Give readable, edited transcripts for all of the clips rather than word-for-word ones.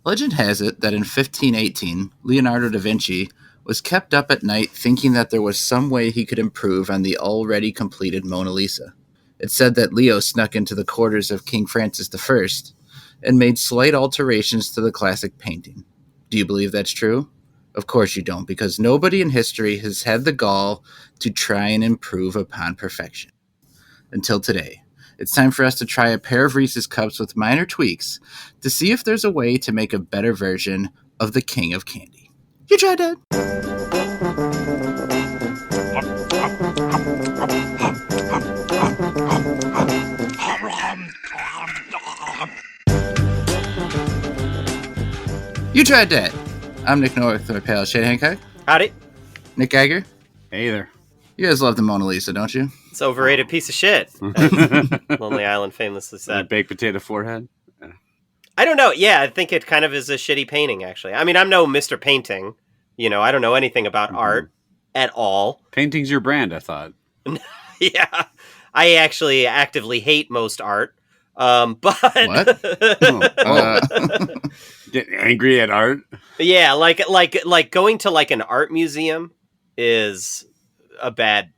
Legend has it that in 1518, Leonardo da Vinci was kept up at night thinking that there was some way he could improve on the already completed Mona Lisa. It's said that Leo snuck into the quarters of King Francis I and made slight alterations to the classic painting. Do you believe that's true? Of course you don't, because nobody in history has had the gall to try and improve upon perfection. Until today. It's time for us to try a pair of Reese's Cups with minor tweaks to see if there's a way to make a better version of the king of candy. You tried that? You tried that. I'm Nick North, my pal Shane Hancock. Howdy. Nick Geiger. Hey there. You guys love the Mona Lisa, don't you? It's overrated piece of shit. Lonely Island famously said. Baked potato forehead? I don't know. Yeah, I think it kind of is a shitty painting, actually. I mean, I'm no Mr. Painting. I don't know anything about art at all. Painting's your brand, I thought. Yeah. I actually actively hate most art. But... What? Get angry at art? Yeah, like going to like an art museum is a bad,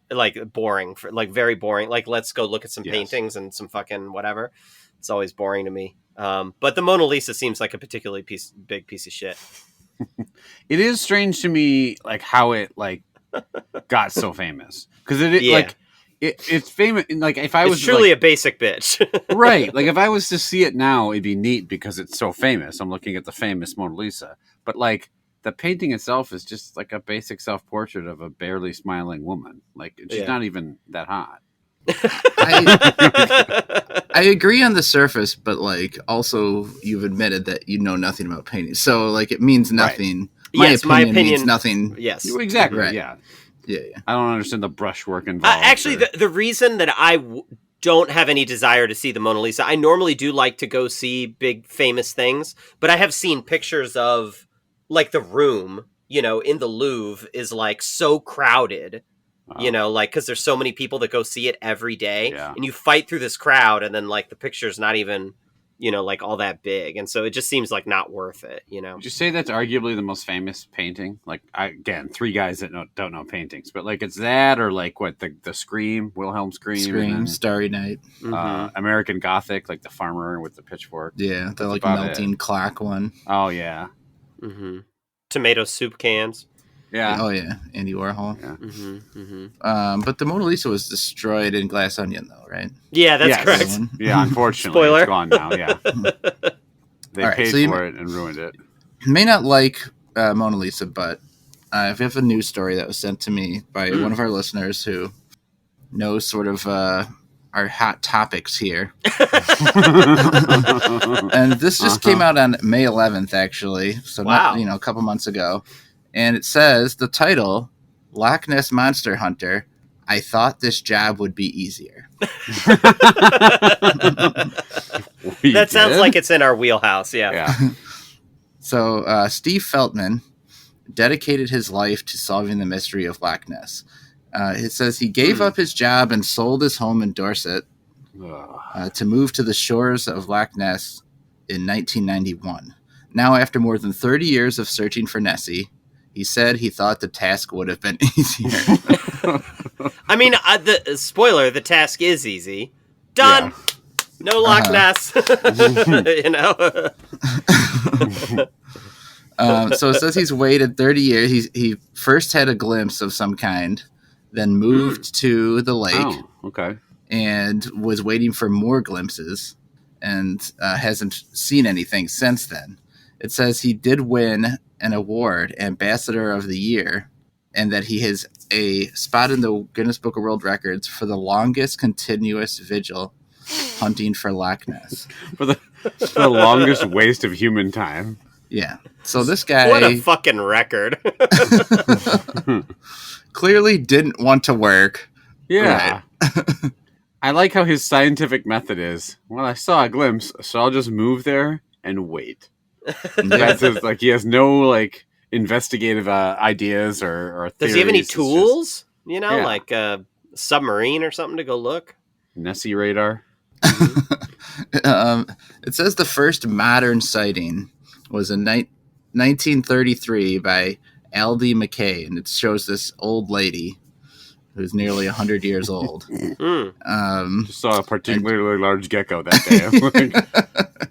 boring, very boring. Like, let's go look at some paintings and some fucking whatever. It's always boring to me. But the Mona Lisa seems like a particularly big piece of shit. It is strange to me, how it got so famous, because it's famous. If I was truly a basic bitch, right? If I was to see it now, it'd be neat because it's so famous. I'm looking at the famous Mona Lisa, but the painting itself is just a basic self-portrait of a barely smiling woman. She's not even that hot. I agree on the surface, but also you've admitted that you know nothing about painting, so it means nothing. Right. My opinion means nothing. Yes, exactly. Right. Yeah. I don't understand the brushwork involved. Actually, the reason that I don't have any desire to see the Mona Lisa, I normally do like to go see big famous things, but I have seen pictures of the room, in the Louvre is so crowded. Because there's so many people that go see it every day, and you fight through this crowd, and then the picture's not even, all that big, and so it just seems not worth it. Would you say that's arguably the most famous painting? Again, three guys that don't know paintings, but it's that or what the Scream, Wilhelm Scream, Starry Night, American Gothic, the farmer with the pitchfork. Yeah, the melting clock one. Oh yeah, tomato soup cans. Yeah. Oh yeah, Andy Warhol. Yeah. But the Mona Lisa was destroyed in Glass Onion, though, right? Yeah, that's correct. Yeah, unfortunately, Spoiler. It's gone now. Yeah, they right, paid for it and ruined it. You may not like Mona Lisa, but I have a news story that was sent to me by one of our listeners who knows sort of our hot topics here. And this just came out on May 11th, actually. So not a couple months ago. And it says, the title, Loch Ness Monster Hunter, I thought this job would be easier. That sounds like it's in our wheelhouse, yeah. So Steve Feltman dedicated his life to solving the mystery of Loch Ness. It says he gave up his job and sold his home in Dorset to move to the shores of Loch Ness in 1991. Now, after more than 30 years of searching for Nessie, he said he thought the task would have been easier. I mean, the spoiler, the task is easy. Done. Yeah. No Loch Ness. So it says he's waited 30 years. He first had a glimpse of some kind, then moved to the lake. Oh, okay. And was waiting for more glimpses and hasn't seen anything since then. It says he did win an award, Ambassador of the Year, and that he has a spot in the Guinness Book of World Records for the longest continuous vigil hunting for Loch Ness. for the longest waste of human time. Yeah. So this guy... What a fucking record. Clearly didn't want to work. Yeah. Right. I like how his scientific method is, well, I saw a glimpse, so I'll just move there and wait. That's his, he has no investigative ideas or theories. Does he have any tools? Just, like a submarine or something to go look? Nessie radar. It says the first modern sighting was in 1933 by Aldi McKay, and it shows this old lady who's nearly 100 years old. Just saw a particularly large gecko that day. I'm like,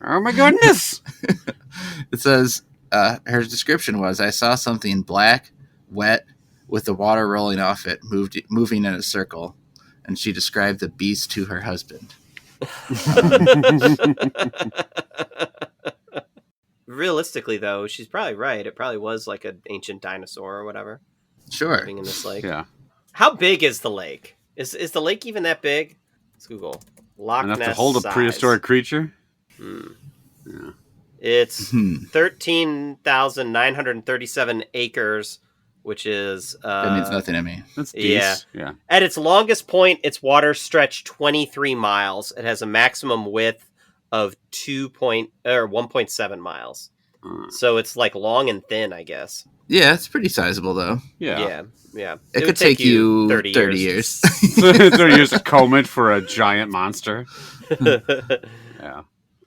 oh my goodness! It says her description was, "I saw something black, wet, with the water rolling off it, moving in a circle," and she described the beast to her husband. Realistically, though, she's probably right. It probably was like an ancient dinosaur or whatever. Sure. Living in this lake. Yeah. How big is the lake? Is the lake even that big? Let's Google. Loch Enough Ness to hold a size. prehistoric creature? Yeah. It's 13,937 acres, which is... that means nothing to me. That's decent. Yeah. At its longest point, its water stretched 23 miles. It has a maximum width of 1.7 miles. So it's like long and thin, I guess. Yeah, it's pretty sizable, though. Yeah. It could take you 30 years. 30 years to comb it for a giant monster. Yeah.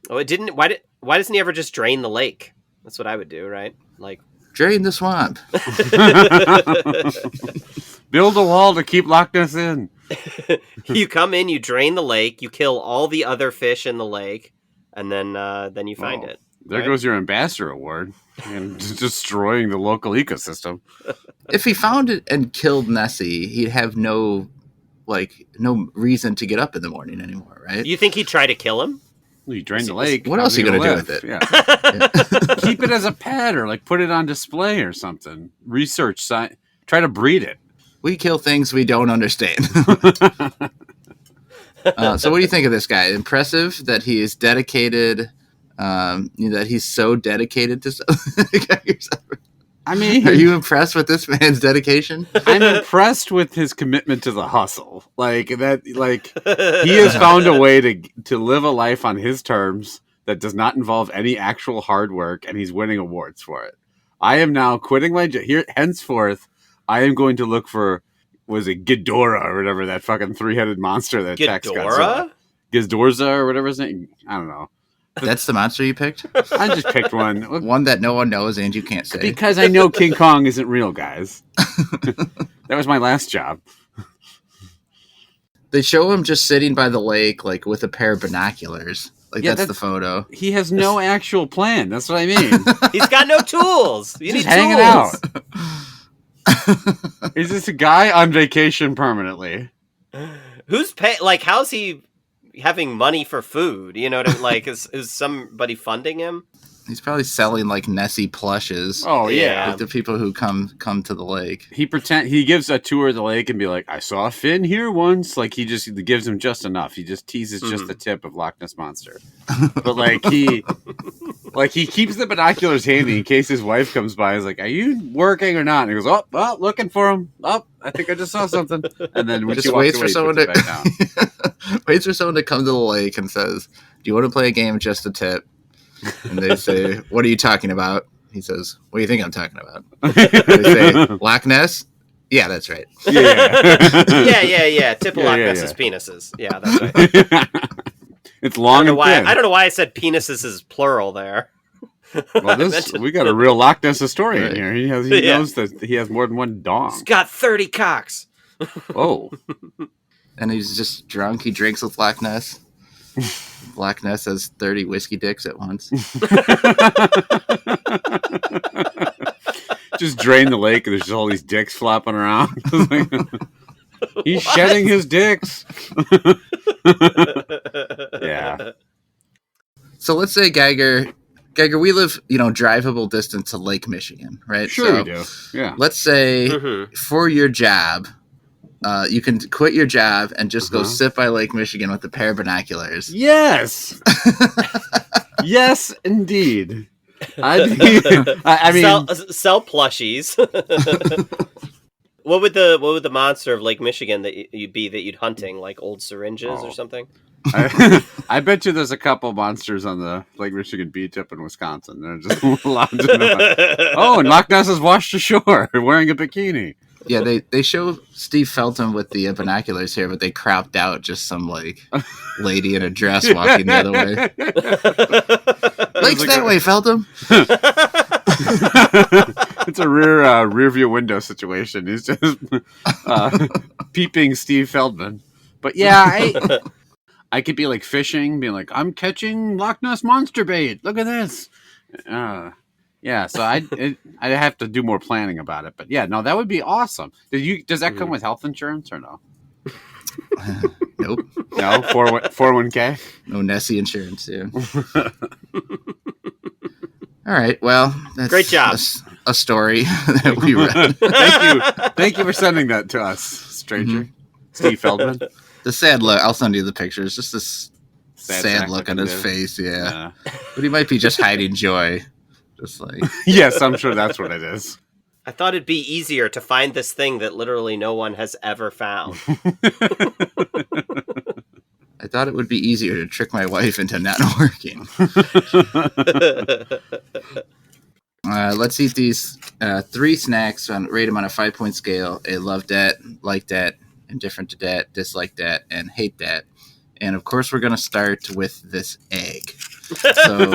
Oh, it didn't. Why doesn't he ever just drain the lake? That's what I would do, right? Like drain the swamp. Build a wall to keep Loch Ness in. You come in, you drain the lake, you kill all the other fish in the lake, and then you find it. There goes your ambassador award and destroying the local ecosystem. If he found it and killed Nessie, he'd have no reason to get up in the morning anymore, right? You think he'd try to kill him? Well, you drain the lake. What else are you going to do with it? Yeah. Keep it as a pet or put it on display or something. Research, try to breed it. We kill things we don't understand. So what do you think of this guy? Impressive that he is dedicated, that he's so dedicated to something. I mean, are you impressed with this man's dedication? I'm impressed with his commitment to the hustle. He has found a way to live a life on his terms that does not involve any actual hard work, and he's winning awards for it. I am now quitting my job. Henceforth, I am going to look for, was it Ghidorah or whatever, that fucking three-headed monster that attacks Godzilla? Ghidorah or whatever his name? I don't know. That's the monster you picked? I just picked one. One that no one knows and you can't say. Because I know King Kong isn't real, guys. That was my last job. They show him just sitting by the lake, with a pair of binoculars. That's the photo. He has no actual plan. That's what I mean. He's got no tools. You He's need hanging tools. out. Is this a guy on vacation permanently? Who's pay? How's he having money for food? You know what I mean? Is somebody funding him? He's probably selling Nessie plushes. Oh yeah, the people who come to the lake. He gives a tour of the lake and be like, "I saw a fin here once." He just gives him just enough. He just teases just the tip of Loch Ness Monster. But he keeps the binoculars handy in case his wife comes by. He's like, "Are you working or not?" And he goes, "Oh, well, looking for him. Oh, I think I just saw something." And then when just she waits walks for away, someone he puts it back down. waits for someone to come to the lake and says, "Do you want to play a game just a tip?" And they say, "What are you talking about?" He says, "What do you think I'm talking about?" They say, "Loch Ness?" Yeah, that's right. Yeah. Tip of Loch Ness's penises. Yeah, that's right. It's long and thin. I don't know why I said penises is plural there. Well, we got a real Loch Ness historian here. He knows that he has more than one dong. He's got 30 cocks. Oh. And he's just drunk. He drinks with Loch Ness. Loch Ness has 30 whiskey dicks at once. Just drain the lake and there's just all these dicks flopping around. He's shedding his dicks. Yeah. So let's say Geiger, we live, drivable distance to Lake Michigan, right? Sure we do. Yeah. Let's say for your job, you can quit your job and just go sit by Lake Michigan with a pair of binoculars. Yes. Yes, indeed. I mean, sell plushies. What would the monster of Lake Michigan that you'd hunting, like old syringes or something? I bet you there's a couple monsters on the Lake Michigan beach up in Wisconsin. They're just lounging about. Oh, and Loch Ness is washed ashore wearing a bikini. Yeah, they show Steve Felton with the binoculars here, but they cropped out just some like lady in a dress walking the other way. Lake's like that way, Felton. It's a rear view window situation. He's just peeping Steve Feldman. But yeah, I could be like fishing, being like, I'm catching Loch Ness Monster bait. Look at this. Yeah, so I'd have to do more planning about it. But yeah, no, that would be awesome. Does that come with health insurance or no? Nope. No, 401k? No Nessie insurance, yeah. All right, well, that's Great job. A story that we read. Thank you for sending that to us, stranger. Steve Feldman. The sad look. I'll send you the pictures. Just this sad look on his dude. face. Yeah, but he might be just hiding joy. Just like Yes, I'm sure that's what it is. I thought it'd be easier to find this thing that literally no one has ever found. I thought it would be easier to trick my wife into not working. Let's eat these 3 snacks. Rate them on a 5-point scale. A love that, like that, indifferent to that, dislike that, and hate that. And of course, we're going to start with this egg. So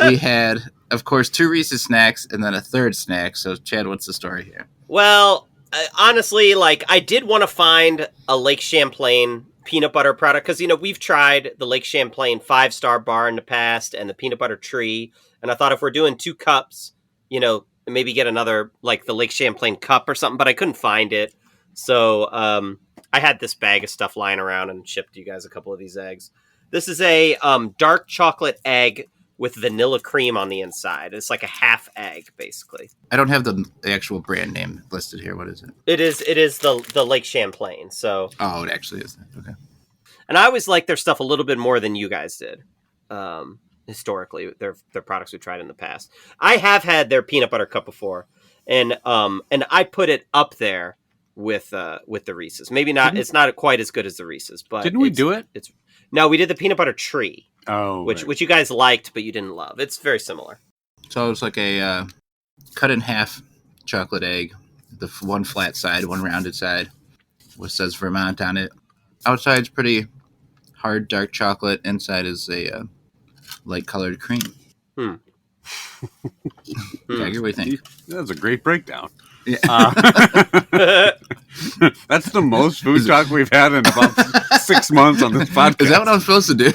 we had, of course, 2 Reese's snacks and then a 3rd snack. So Chad, what's the story here? Well, honestly, like I did want to find a Lake Champlain peanut butter product because, we've tried the Lake Champlain 5-star bar in the past and the peanut butter tree. And I thought if we're doing 2 cups, maybe get another, like the Lake Champlain cup or something, but I couldn't find it. So I had this bag of stuff lying around and shipped you guys a couple of these eggs. This is a dark chocolate egg with vanilla cream on the inside. It's like a half egg, basically. I don't have the actual brand name listed here. What is it? It is the Lake Champlain. So oh, it actually is. Okay. And I always like their stuff a little bit more than you guys did. Historically, their products we tried in the past. I have had their peanut butter cup before, and I put it up there with the Reese's. Maybe not. It's not quite as good as the Reese's, but didn't we do it? No, we did the peanut butter tree. Oh, which you guys liked, but you didn't love. It's very similar. So it's like a cut in half chocolate egg, the one flat side, one rounded side, which says Vermont on it. Outside's pretty hard, dark chocolate. Inside is a light colored cream. Jagger, what do you think? That was a great breakdown. Yeah. That's the most food talk we've had in about 6 months on this podcast. Is that what I'm supposed to do?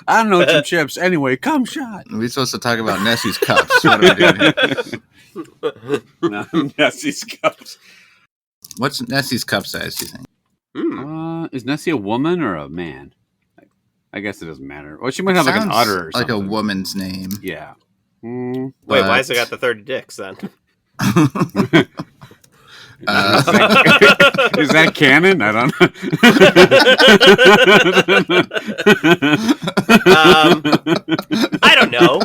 I don't know, some chips. Anyway, come shot. Are we supposed to talk about Nessie's cups? What are we doing here? No, Nessie's cups. What's Nessie's cup size, do you think? Is Nessie a woman or a man? I guess it doesn't matter. Well, she might have like an udder or something. Like a woman's name. Yeah. Wait, why has it got the 30 dicks then? Is that canon? I don't know. I don't know.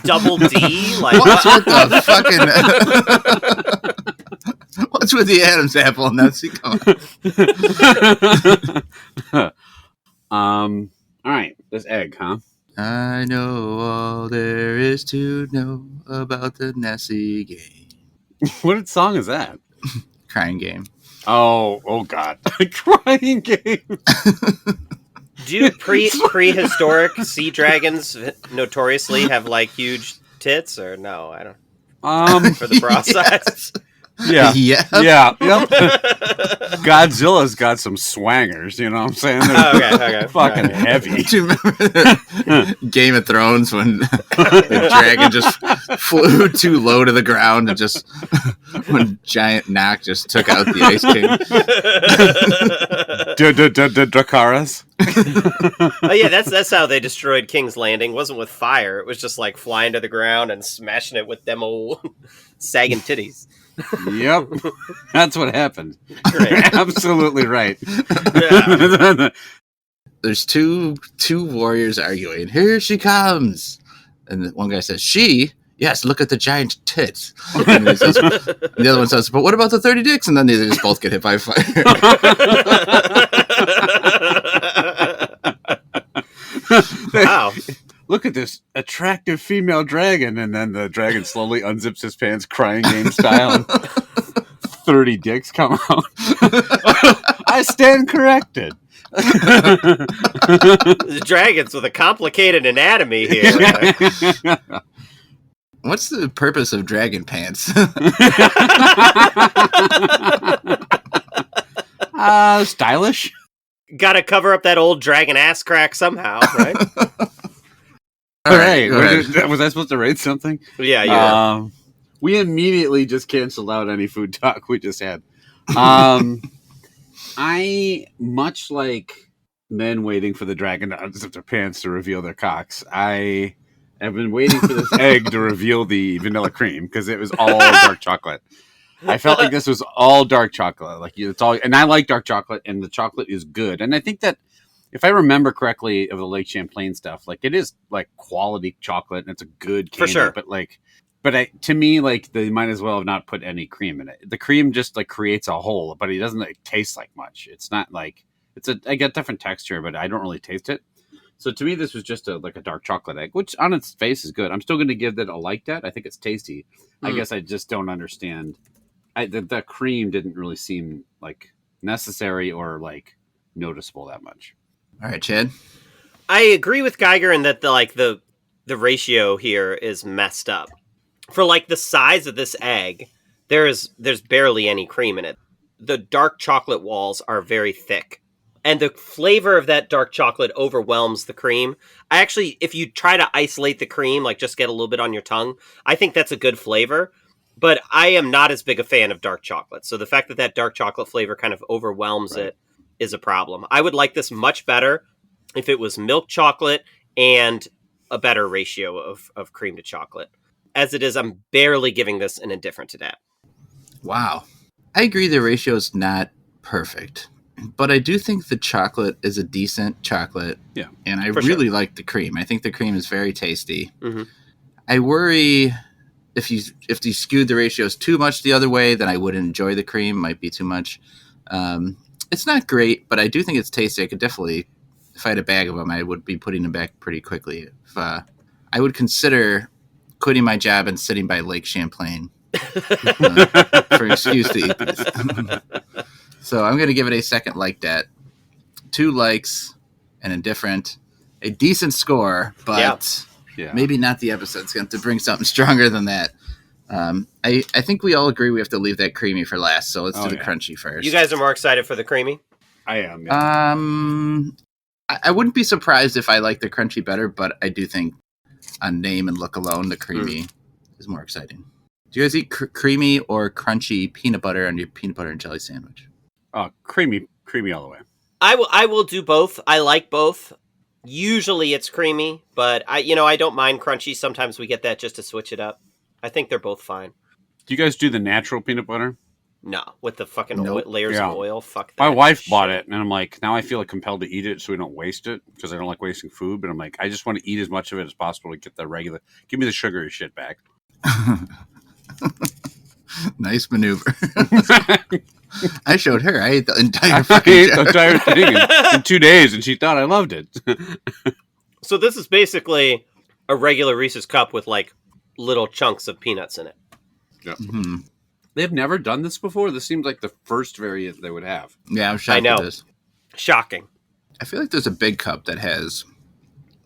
Double D? Like what's with the fucking? What's with the Adam's apple, Nessie? All right, this egg, huh? I know all there is to know about the Nessie game. What song is that? Crying Game. Oh God. Crying Game. Do prehistoric sea dragons notoriously have like huge tits or no? I don't. For the bra size. Yeah. Yeah. Yeah. Yep. Godzilla's got some swangers, you know what I'm saying? They're okay. fucking heavy. Do you remember Game of Thrones when the dragon just flew too low to the ground and just when giant Knock just took out the Ice King? Dracarys. Oh yeah, that's how they destroyed King's Landing. It wasn't with fire. It was just like flying to the ground and smashing it with them old sagging titties. Yep, that's what happened. Right. Absolutely right. Yeah. There's two warriors arguing. Here she comes, and one guy says, "She." Yes, look at the giant tits. And the other one says, "But what about the 30 dicks?" And then they just both get hit by fire. Wow. Look at this attractive female dragon, and then the dragon slowly unzips his pants, Crying Game style, and 30 dicks come out. I stand corrected. The dragons with a complicated anatomy here. What's the purpose of dragon pants? Stylish. Got to cover up that old dragon ass crack somehow, right? All right. Was I supposed to rate something? Yeah, you are. We immediately just canceled out any food talk we just had. I, much like men waiting for the dragon to unzip their pants to reveal their cocks, I have been waiting for this egg to reveal the vanilla cream because it was all dark chocolate. I felt like this was all dark chocolate. Like it's all, and I like dark chocolate, and the chocolate is good. And I think that if I remember correctly of the Lake Champlain stuff, like it is like quality chocolate, and it's a good candy. For sure. To me, like they might as well have not put any cream in it. The cream just like creates a hole, but it doesn't like taste like much. It's not like I get different texture, but I don't really taste it. So to me, this was just a dark chocolate egg, which on its face is good. I'm still going to give that a like that. I think it's tasty. I guess I just don't understand. The cream didn't really seem like necessary or like noticeable that much. All right, Chad. I agree with Geiger in that the ratio here is messed up. For like the size of this egg, there's barely any cream in it. The dark chocolate walls are very thick, and the flavor of that dark chocolate overwhelms the cream. If you try to isolate the cream, like just get a little bit on your tongue, I think that's a good flavor. But I am not as big a fan of dark chocolate. So the fact that dark chocolate flavor kind of overwhelms it is a problem. I would like this much better if it was milk chocolate and a better ratio of cream to chocolate. As it is, I'm barely giving this an indifferent to that. Wow. I agree the ratio is not perfect. But I do think the chocolate is a decent chocolate. Yeah. And I really like the cream. I think the cream is very tasty. Mm-hmm. I worry if you skewed the ratios too much the other way, then I wouldn't enjoy the cream. Might be too much. It's not great, but I do think it's tasty. I could definitely, if I had a bag of them, I would be putting them back pretty quickly. I would consider quitting my job and sitting by Lake Champlain for an excuse to eat these. So I'm going to give it a second like that. 2 likes, an indifferent, a decent score, but maybe not the episode. It's going to have to bring something stronger than that. I think we all agree we have to leave that creamy for last, so let's do the crunchy first. You guys are more excited for the creamy? I am. Yeah. I wouldn't be surprised if I like the crunchy better, but I do think on name and look alone, the creamy is more exciting. Do you guys eat creamy or crunchy peanut butter on your peanut butter and jelly sandwich? Creamy all the way. I will do both. I like both. Usually it's creamy, but I don't mind crunchy. Sometimes we get that just to switch it up. I think they're both fine. Do you guys do the natural peanut butter? No, with the fucking layers of oil. Fuck that. My wife bought it, and I'm like, now I feel like compelled to eat it so we don't waste it, because I don't like wasting food, but I'm like, I just want to eat as much of it as possible to get the regular. Give me the sugary shit back. Nice maneuver. I showed her. I ate the entire thing in 2 days, and she thought I loved it. So this is basically a regular Reese's cup with like little chunks of peanuts in it. Yeah. Mm-hmm. They've never done this before. This seems like the first variant they would have. Yeah, I'm shocked at this. Shocking. I feel like there's a big cup that has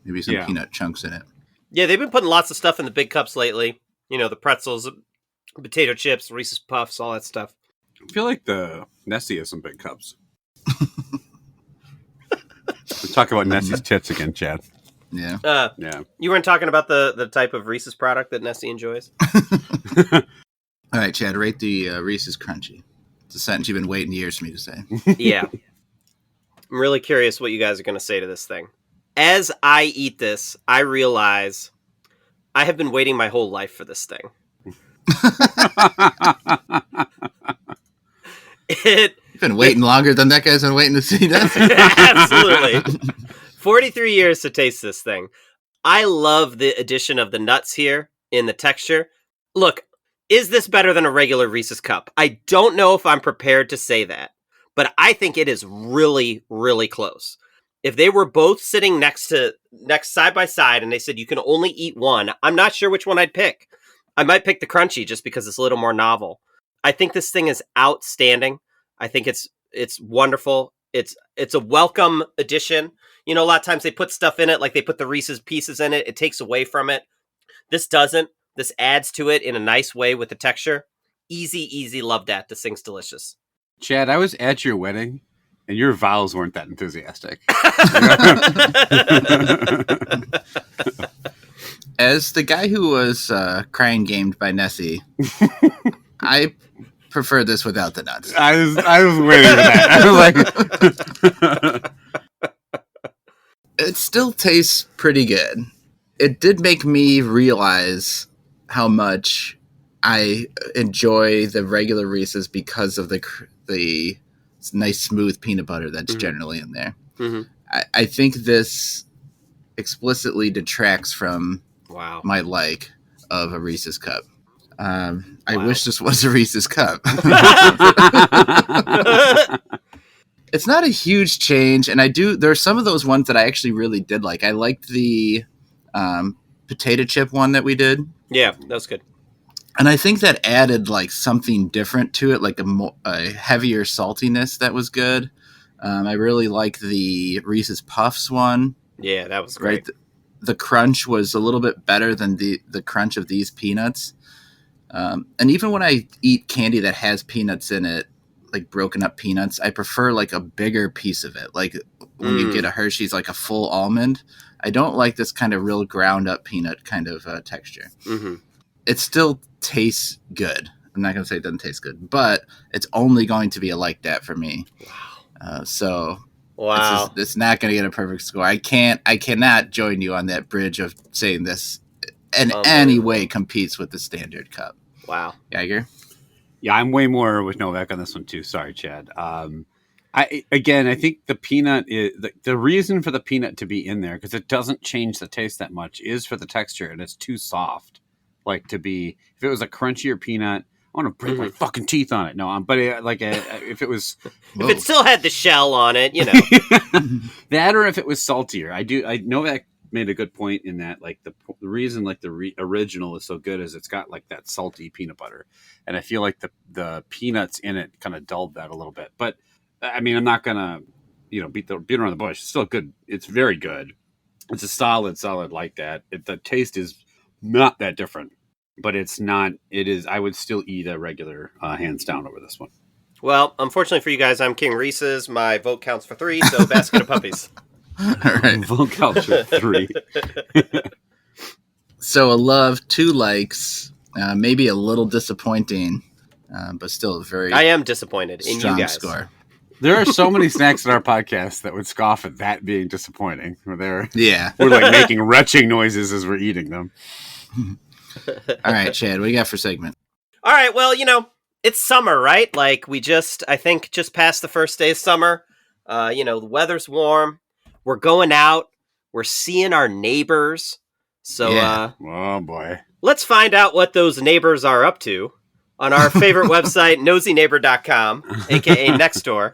maybe some peanut chunks in it. Yeah, they've been putting lots of stuff in the big cups lately. The pretzels, potato chips, Reese's Puffs, all that stuff. I feel like the Nessie has some big cups. We're talking about Nessie's tits again, Chad. Yeah. You weren't talking about the type of Reese's product that Nessie enjoys? All right, Chad, rate the Reese's Crunchy. It's a sentence you've been waiting years for me to say. Yeah. I'm really curious what you guys are going to say to this thing. As I eat this, I realize I have been waiting my whole life for this thing. You've been waiting longer than that guy's been waiting to see that. Absolutely. 43 years to taste this thing. I love the addition of the nuts here in the texture. Look, is this better than a regular Reese's cup? I don't know if I'm prepared to say that, but I think it is really, really close. If they were both sitting next side by side and they said you can only eat one, I'm not sure which one I'd pick. I might pick the crunchy just because it's a little more novel. I think this thing is outstanding. I think it's wonderful. It's a welcome addition. You know, a lot of times they put stuff in it, like they put the Reese's Pieces in it. It takes away from it. This doesn't. This adds to it in a nice way with the texture. Easy, love that. This thing's delicious. Chad, I was at your wedding, and your vows weren't that enthusiastic. As the guy who was crying gamed by Nessie, I prefer this without the nuts. I was waiting for that. I was like, It still tastes pretty good. It did make me realize how much I enjoy the regular Reese's because of the nice smooth peanut butter that's generally in there. Mm-hmm. I think this explicitly detracts from my like of a Reese's cup. I wish this was a Reese's cup. It's not a huge change, and there are some of those ones that I actually really did like. I liked the potato chip one that we did. Yeah, that was good. And I think that added like something different to it, like a heavier saltiness that was good. I really like the Reese's Puffs one. Yeah, that was great. Right? The crunch was a little bit better than the crunch of these peanuts. And even when I eat candy that has peanuts in it, like broken up peanuts, I prefer like a bigger piece of it. Like when you get a Hershey's, like a full almond, I don't like this kind of real ground up peanut kind of texture. Mm-hmm. It still tastes good. I'm not going to say it doesn't taste good, but it's only going to be a like that for me. Wow. It's not going to get a perfect score. I cannot join you on that bridge of saying this in any way competes with the standard cup. Wow. Geiger? Yeah, I'm way more with Novak on this one too. Sorry, Chad. I think the peanut is the reason for the peanut to be in there, because it doesn't change the taste that much, is for the texture, and it's too soft. Like to be, if it was a crunchier peanut, I want to break my fucking teeth on it. No, but if it was, if it still had the shell on it, you know, that, or if it was saltier. I Novak made a good point in that, like the reason like the original is so good is it's got like that salty peanut butter, and I feel like the peanuts in it kind of dulled that a little bit. But I mean, I'm not gonna beat around the bush. It's still good. It's very good. It's a solid like that. The taste is not that different, but it's not. It is. I would still eat a regular hands down over this one. Well, unfortunately for you guys, I'm King Reese's. My vote counts for 3, so basket of puppies. All right. Vote counts for 3. So a love, 2 likes, maybe a little disappointing, but still a very I am disappointed in you guys. Score. There are so many snacks in our podcast that would scoff at that being disappointing. We're like making retching noises as we're eating them. All right, Chad, what do you got for segment? All right, well, it's summer, right? Like we just passed the first day of summer. The weather's warm. We're going out. We're seeing our neighbors. So, oh boy, let's find out what those neighbors are up to on our favorite website, nosyneighbor.com, aka Nextdoor.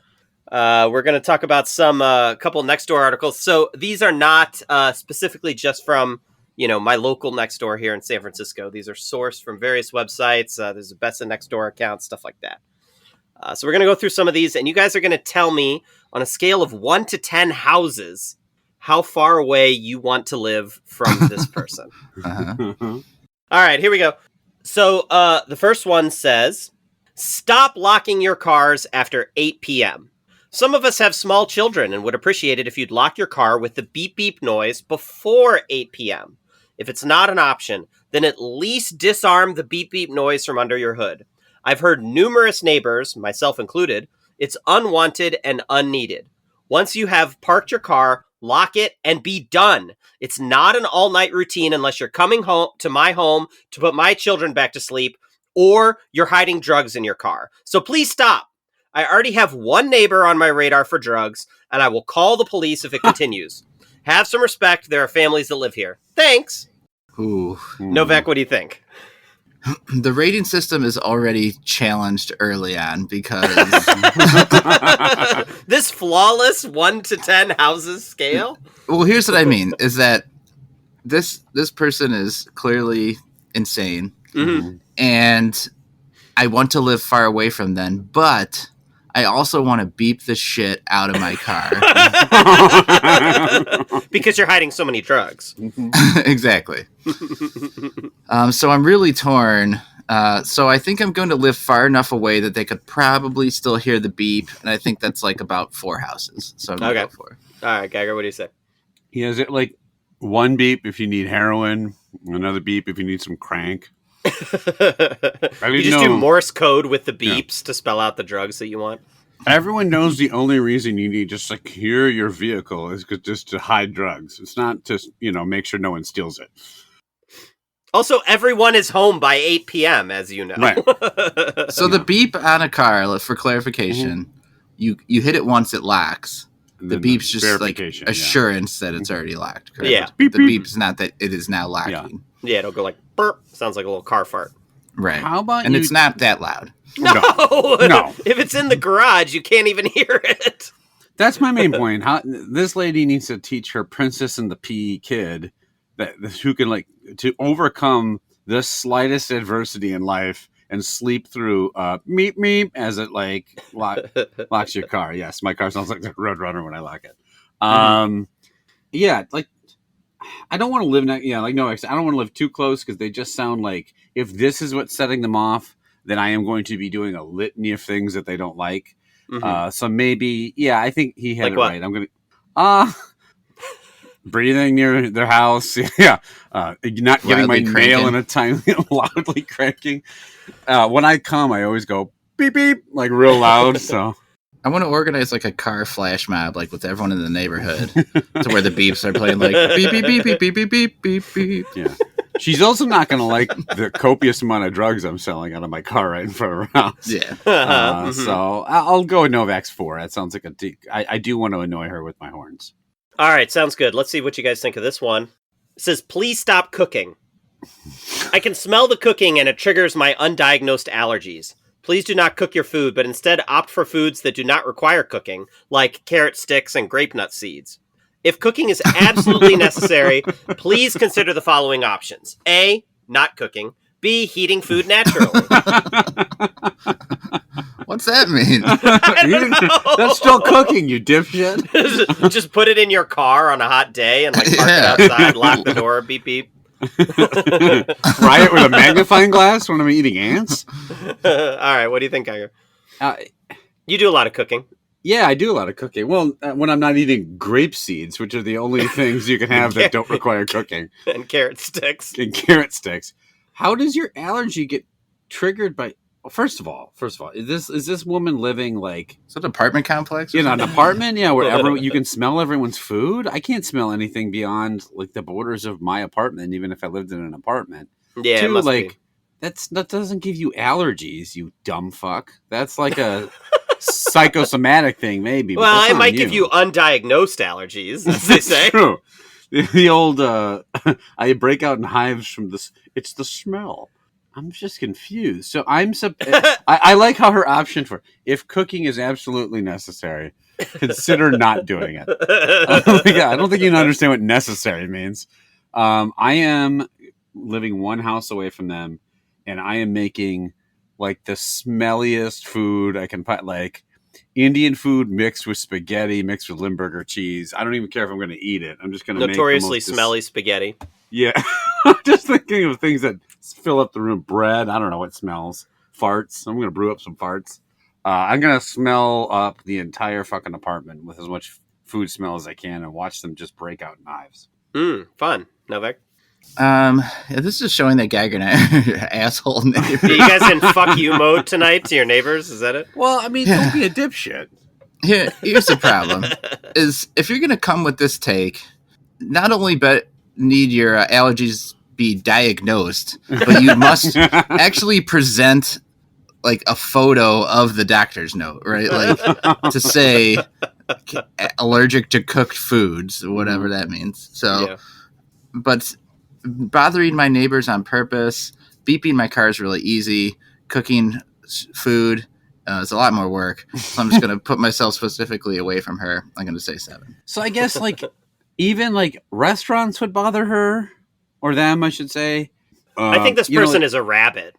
We're going to talk about some couple Nextdoor articles. So these are not specifically just from my local Nextdoor here in San Francisco. These are sourced from various websites. There's a Best of Nextdoor account, stuff like that. So we're going to go through some of these, and you guys are going to tell me on a scale of 1 to 10 houses how far away you want to live from this person. All right, here we go. So the first one says, stop locking your cars after 8 p.m. Some of us have small children and would appreciate it if you'd lock your car with the beep beep noise before 8 p.m. If it's not an option, then at least disarm the beep beep noise from under your hood. I've heard numerous neighbors, myself included, it's unwanted and unneeded. Once you have parked your car, lock it and be done. It's not an all-night routine unless you're coming home to my home to put my children back to sleep or you're hiding drugs in your car. So please stop. I already have one neighbor on my radar for drugs, and I will call the police if it continues. Have some respect. There are families that live here. Thanks. Ooh. Novak, what do you think? The rating system is already challenged early on because this flawless 1 to 10 houses scale. Well, here's what I mean: is that this person is clearly insane, and I want to live far away from them, but I also want to beep the shit out of my car. Because you're hiding so many drugs. Exactly. So I'm really torn. So I think I'm going to live far enough away that they could probably still hear the beep, and I think that's like about 4 houses. So I'm going to go for it. All right, Geiger, what do you say? He has it like one beep if you need heroin, another beep if you need some crank. You just do Morse code with the beeps to spell out the drugs that you want. Everyone knows the only reason you need to secure your vehicle is just to hide drugs. It's not to, make sure no one steals it. Also, everyone is home by 8 p.m., as you know. Right. So the beep on a car, for clarification, you hit it once, it locks. The beep's just like assurance that it's already locked. Correct? Yeah. The beep's not that it is now locking. Yeah, it'll go like burp. Sounds like a little car fart. Right. How about and it's not that loud. No. No. If it's in the garage, you can't even hear it. That's my main point. This lady needs to teach her Princess and the Pea kid who can to overcome the slightest adversity in life and sleep through meep meep as it locks your car. Yes, my car sounds like the Roadrunner when I lock it. Yeah, I don't want to live I don't want to live too close because they just sound like if this is what's setting them off, then I am going to be doing a litany of things that they don't like. So maybe, I think he had it what? right. I'm going to breathing near their house. Not getting my nail in a time, loudly cranking. When I come, I always go beep beep real loud. So I want to organize a car flash mob with everyone in the neighborhood to where the beeps are playing beep beep beep beep beep beep beep beep beep. Yeah. She's also not going to like the copious amount of drugs I'm selling out of my car right in front of her house. Yeah. So I'll go with Novak's 4. That sounds like I do want to annoy her with my horns. All right, sounds good. Let's see what you guys think of this one. It says, please stop cooking. I can smell the cooking and it triggers my undiagnosed allergies. Please do not cook your food, but instead opt for foods that do not require cooking, like carrot sticks and grape nut seeds. If cooking is absolutely necessary, please consider the following options. A, not cooking. B, heating food naturally. What's that mean? I don't know. That's still cooking, you dipshit. Just put it in your car on a hot day and park it outside, lock the door, beep beep. Fry it with a magnifying glass when I'm eating ants? All right, what do you think, Geiger? You do a lot of cooking. Yeah, I do a lot of cooking. Well, when I'm not eating grape seeds, which are the only things you can have that don't require cooking. And carrot sticks. How does your allergy get triggered by... Well, first of all, is this woman living Is it an apartment complex? In an apartment? Yeah, where you can smell everyone's food? I can't smell anything beyond the borders of my apartment, even if I lived in an apartment. Yeah, it must be. That doesn't give you allergies, you dumb fuck. That's like a psychosomatic thing, maybe. Well, it might give you undiagnosed allergies, as they say. True. The old, I break out in hives from this. It's the smell. I'm just confused. So I like how her option for if cooking is absolutely necessary, consider not doing it. I don't think you understand what necessary means. I am living one house away from them, and I am making the smelliest food I can put, Indian food mixed with spaghetti, mixed with Limburger cheese. I don't even care if I'm going to eat it. I'm just going to notoriously smelly spaghetti. Yeah. I'm just thinking of things that fill up the room. Bread. I don't know what smells. Farts. I'm going to brew up some farts. I'm going to smell up the entire fucking apartment with as much food smell as I can and watch them just break out knives. Fun. Novak? This is showing that Geiger and I are asshole neighbors. You guys in fuck you mode tonight to your neighbors? Is that it? Well, I mean, don't be a dipshit. Here's the problem: is if you're gonna come with this take, not only need your allergies be diagnosed, but you must actually present a photo of the doctor's note, right? To say allergic to cooked foods, whatever that means. So, but bothering my neighbors on purpose, beeping my car is really easy. Cooking food is a lot more work. So I'm just going to put myself specifically away from her. I'm going to say 7. So I guess even restaurants would bother her or them, I should say. I think this person is a rabbit.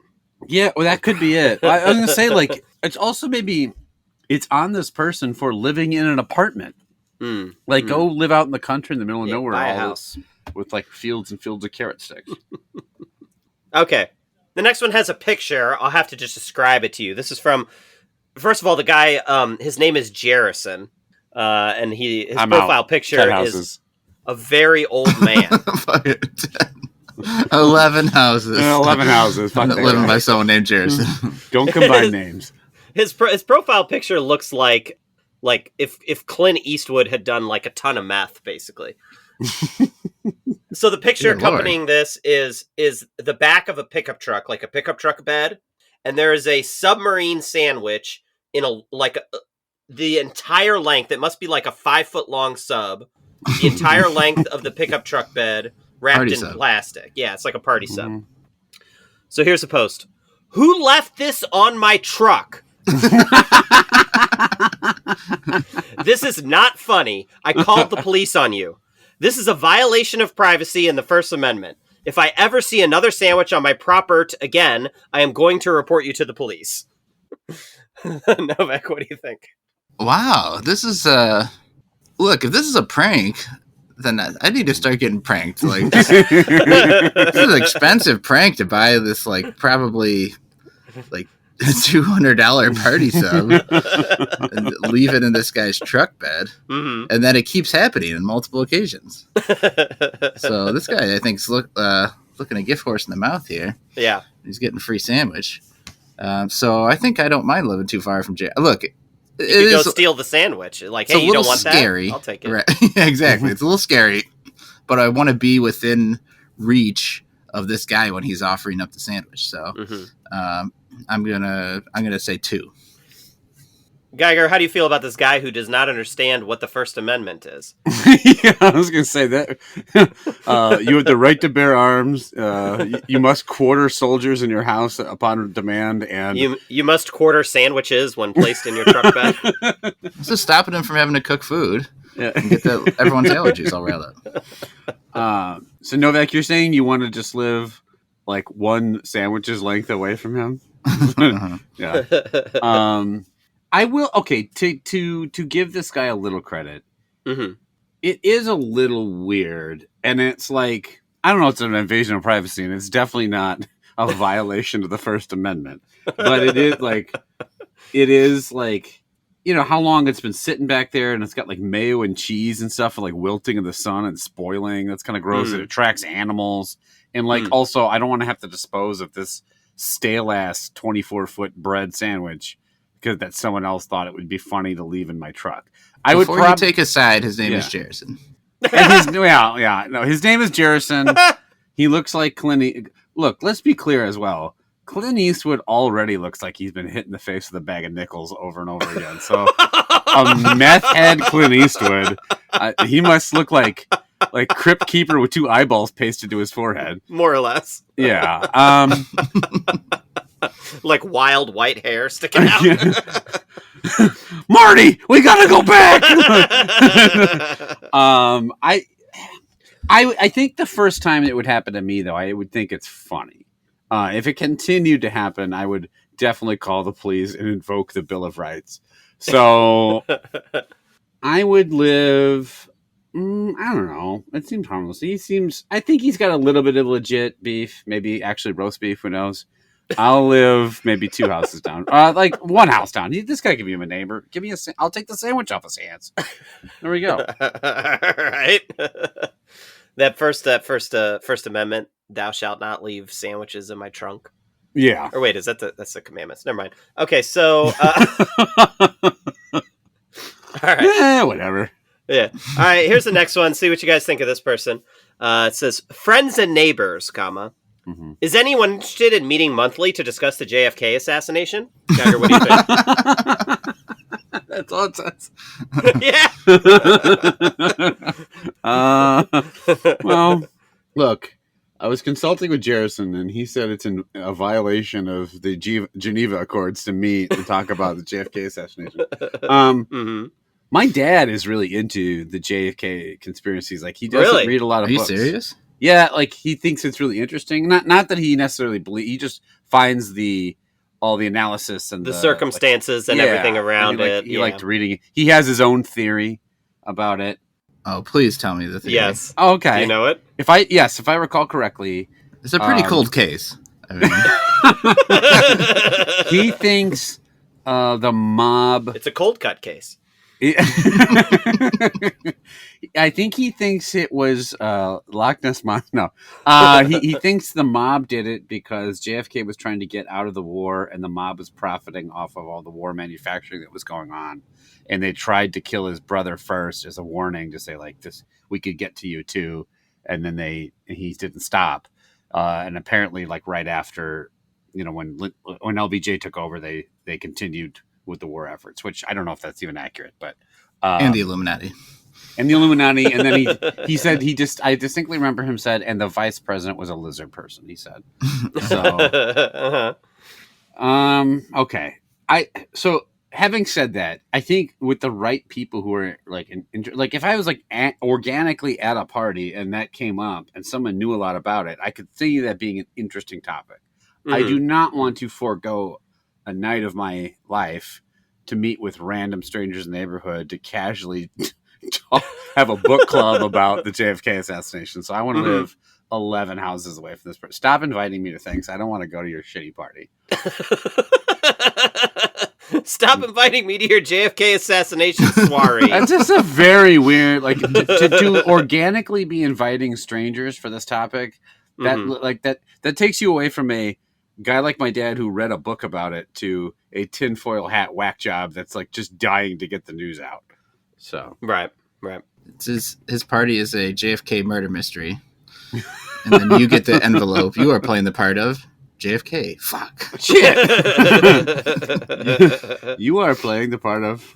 Yeah, well, that could be it. I was going to say, like, it's also maybe it's on this person for living in an apartment. Like, go live out in the country in the middle of nowhere, buy a house with like fields and fields of carrot sticks. Okay. The next one has a picture. I'll have to just describe it to you. This is from, first of all, the guy, his name is Jerrison. And his profile picture is a very old man. 11 houses. 11 houses. Living by someone named Jerrison. Don't combine names. His profile picture looks like if Clint Eastwood had done like a ton of meth, basically. So the picture accompanying this is the back of a pickup truck, like a pickup truck bed, and there is a submarine sandwich in the entire length. It must be like a 5-foot long sub. The entire length of the pickup truck bed wrapped Party in sub. plastic. Yeah, it's like a party sub. So here's a post. Who left this on my truck? This is not funny. I called the police on you. This is a violation of privacy and the First Amendment. If I ever see another sandwich on my property again, I am going to report you to the police. Novak, what do you think? Wow, this is look, if this is a prank, then I need to start getting pranked. Like this is an expensive prank to buy this, like probably like $200 party sub and leave it in this guy's truck bed, and then it keeps happening in multiple occasions. So this guy, I think, is looking a gift horse in the mouth here. Yeah, he's getting a free sandwich. So I think I don't mind living too far from jail. Look, you could go steal the sandwich. Like, hey, you don't want scary. that? I'll take it. Right. Exactly. It's a little scary, but I want to be within reach of this guy when he's offering up the sandwich. So I'm gonna say 2. Geiger, how do you feel about this guy who does not understand what the First Amendment is? Yeah, I was going to say that. You have the right to bear arms. You must quarter soldiers in your house upon demand, and you must quarter sandwiches when placed in your truck bed. It's just stopping him from having to cook food and get everyone's allergies all riled up. So Novak, you're saying you want to just live like one sandwich's length away from him? Yeah. I will. Okay, to give this guy a little credit, it is a little weird, and it's like, I don't know, it's an invasion of privacy, and it's definitely not a violation of the First Amendment, but it is like, you know, how long it's been sitting back there, and it's got like mayo and cheese and stuff, and like wilting in the sun and spoiling. That's kind of gross. It attracts animals, and like also, I don't want to have to dispose of this stale ass 24-foot bread sandwich because that someone else thought it would be funny to leave in my truck. Before you take a side, his name is Jerrison. His name is Jerrison. He looks like Clint. Look, let's be clear as well. Clint Eastwood already looks like he's been hit in the face with a bag of nickels over and over again. So a meth head Clint Eastwood, he must look like Crypt Keeper with 2 eyeballs pasted to his forehead. More or less. Yeah. Like wild white hair sticking out. Marty, we gotta go back. I think the first time it would happen to me, though, I would think it's funny. If it continued to happen, I would definitely call the police and invoke the Bill of Rights. So I would live. I don't know. It seems harmless. I think he's got a little bit of legit beef, maybe actually roast beef. Who knows? I'll live maybe 2 houses down, like 1 house down. This guy can be my neighbor. Give me I'll take the sandwich off his hands. There we go. Right. That First Amendment. Thou shalt not leave sandwiches in my trunk. Yeah. Or wait, that's the commandments? Never mind. Okay, so. All right. Yeah, whatever. Yeah. All right. Here's the next one. See what you guys think of this person. It says, friends and neighbors, comma. Is anyone interested in meeting monthly to discuss the JFK assassination? Geiger, what do you think? That's all it says. Yeah. Well, look, I was consulting with Jerrison, and he said it's a violation of the Geneva Accords to meet and talk about the JFK assassination. My dad is really into the JFK conspiracies. Like, he doesn't read a lot of books. Are you serious? Yeah, like he thinks it's really interesting. Not that he necessarily believes. He just finds all the analysis and the circumstances and everything around it. He liked reading it. He has his own theory about it. Oh, please tell me the theory. Yes. Oh, okay. Do you know it? If I recall correctly, it's a pretty cold case. I mean, he thinks the mob. It's a cold cut case. I think he thinks it was Loch Ness Monster. No, he thinks the mob did it because JFK was trying to get out of the war, and the mob was profiting off of all the war manufacturing that was going on. And they tried to kill his brother first as a warning to say, like, this, we could get to you too. And then he didn't stop. And apparently, like right after, when LBJ took over, they continued with the war efforts, which I don't know if that's even accurate, but and the Illuminati. And then he said I distinctly remember him said, and the vice president was a lizard person. He said, so, okay. So having said that, I think with the right people who are like if I was like organically at a party and that came up and someone knew a lot about it, I could see that being an interesting topic. Mm-hmm. I do not want to forego a night of my life to meet with random strangers in the neighborhood to casually have a book club about the JFK assassination. So I want to live 11 houses away from this person. Stop inviting me to things. I don't want to go to your shitty party. Stop inviting me to your JFK assassination soiree. That's just a very weird, like, to organically be inviting strangers for this topic. That that takes you away from a guy like my dad who read a book about it to a tinfoil hat whack job that's like just dying to get the news out. So right. It's his party is a JFK murder mystery, and then you get the envelope. You are playing the part of JFK. Fuck. Shit. You are playing the part of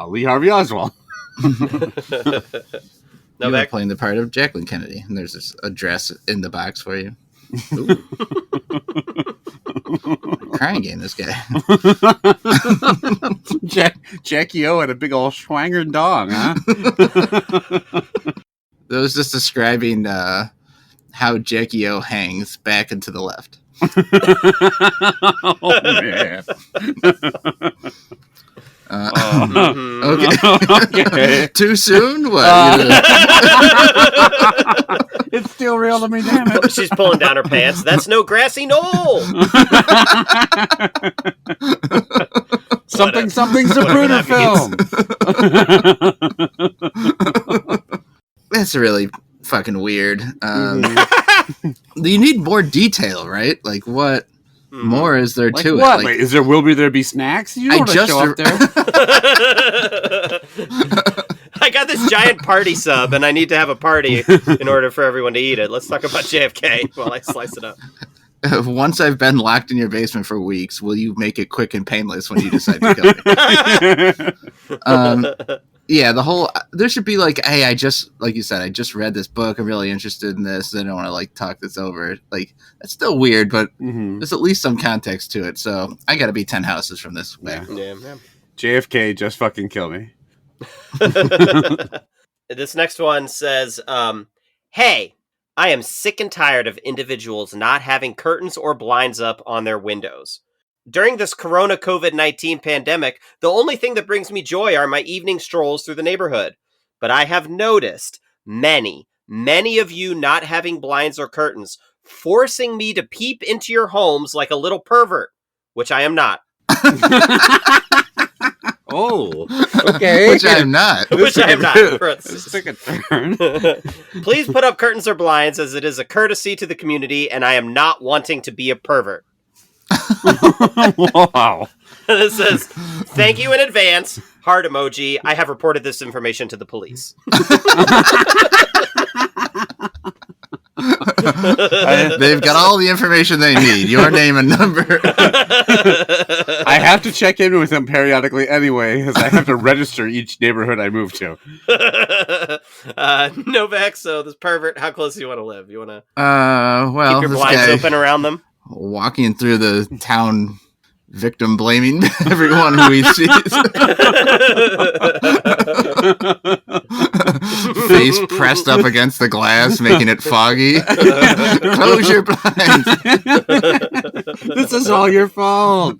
Lee Harvey Oswald. You are playing the part of Jacqueline Kennedy, and there's this address in the box for you. Crying game, this guy. Jackie O had a big old schwanger dong, huh? That was just describing how Jackie O hangs back and to the left. Oh, man. Okay. Too soon? What? It's still real to me, damn it. She's pulling down her pants. That's no grassy knoll. Something's Zapruder film. That's really fucking weird. You need more detail, right? Like what more is there to what? it? Like, is there will there be snacks? You don't show up there. I got this giant party sub, and I need to have a party in order for everyone to eat it. Let's talk about JFK while I slice it up. Once I've been locked in your basement for weeks, will you make it quick and painless when you decide to kill me? Yeah, there should be like, hey, like you said, I just read this book. I'm really interested in this. And I don't want to like talk this over. Like, that's still weird, but there's at least some context to it. So I got to be 10 houses from this. Yeah. JFK, just fucking kill me. This next one says, hey, I am sick and tired of individuals not having curtains or blinds up on their windows. During this Corona COVID-19 pandemic, the only thing that brings me joy are my evening strolls through the neighborhood. But I have noticed many of you not having blinds or curtains, forcing me to peep into your homes like a little pervert, which I am not. Oh, okay. Which I am not. Which I am not. Take a turn. Please put up curtains or blinds, as it is a courtesy to the community, and I am not wanting to be a pervert. Wow. It says, thank you in advance. Heart emoji. I have reported this information to the police. They've got all the information they need. Your name and number. I have to check in with them periodically anyway, because I have to register each neighborhood I move to. Novak, so this pervert, how close do you want to live? You want to well, keep your blinds open around them? Walking through the town, victim blaming everyone who he sees. Face pressed up against the glass, making it foggy. Close your blinds. This is all your fault.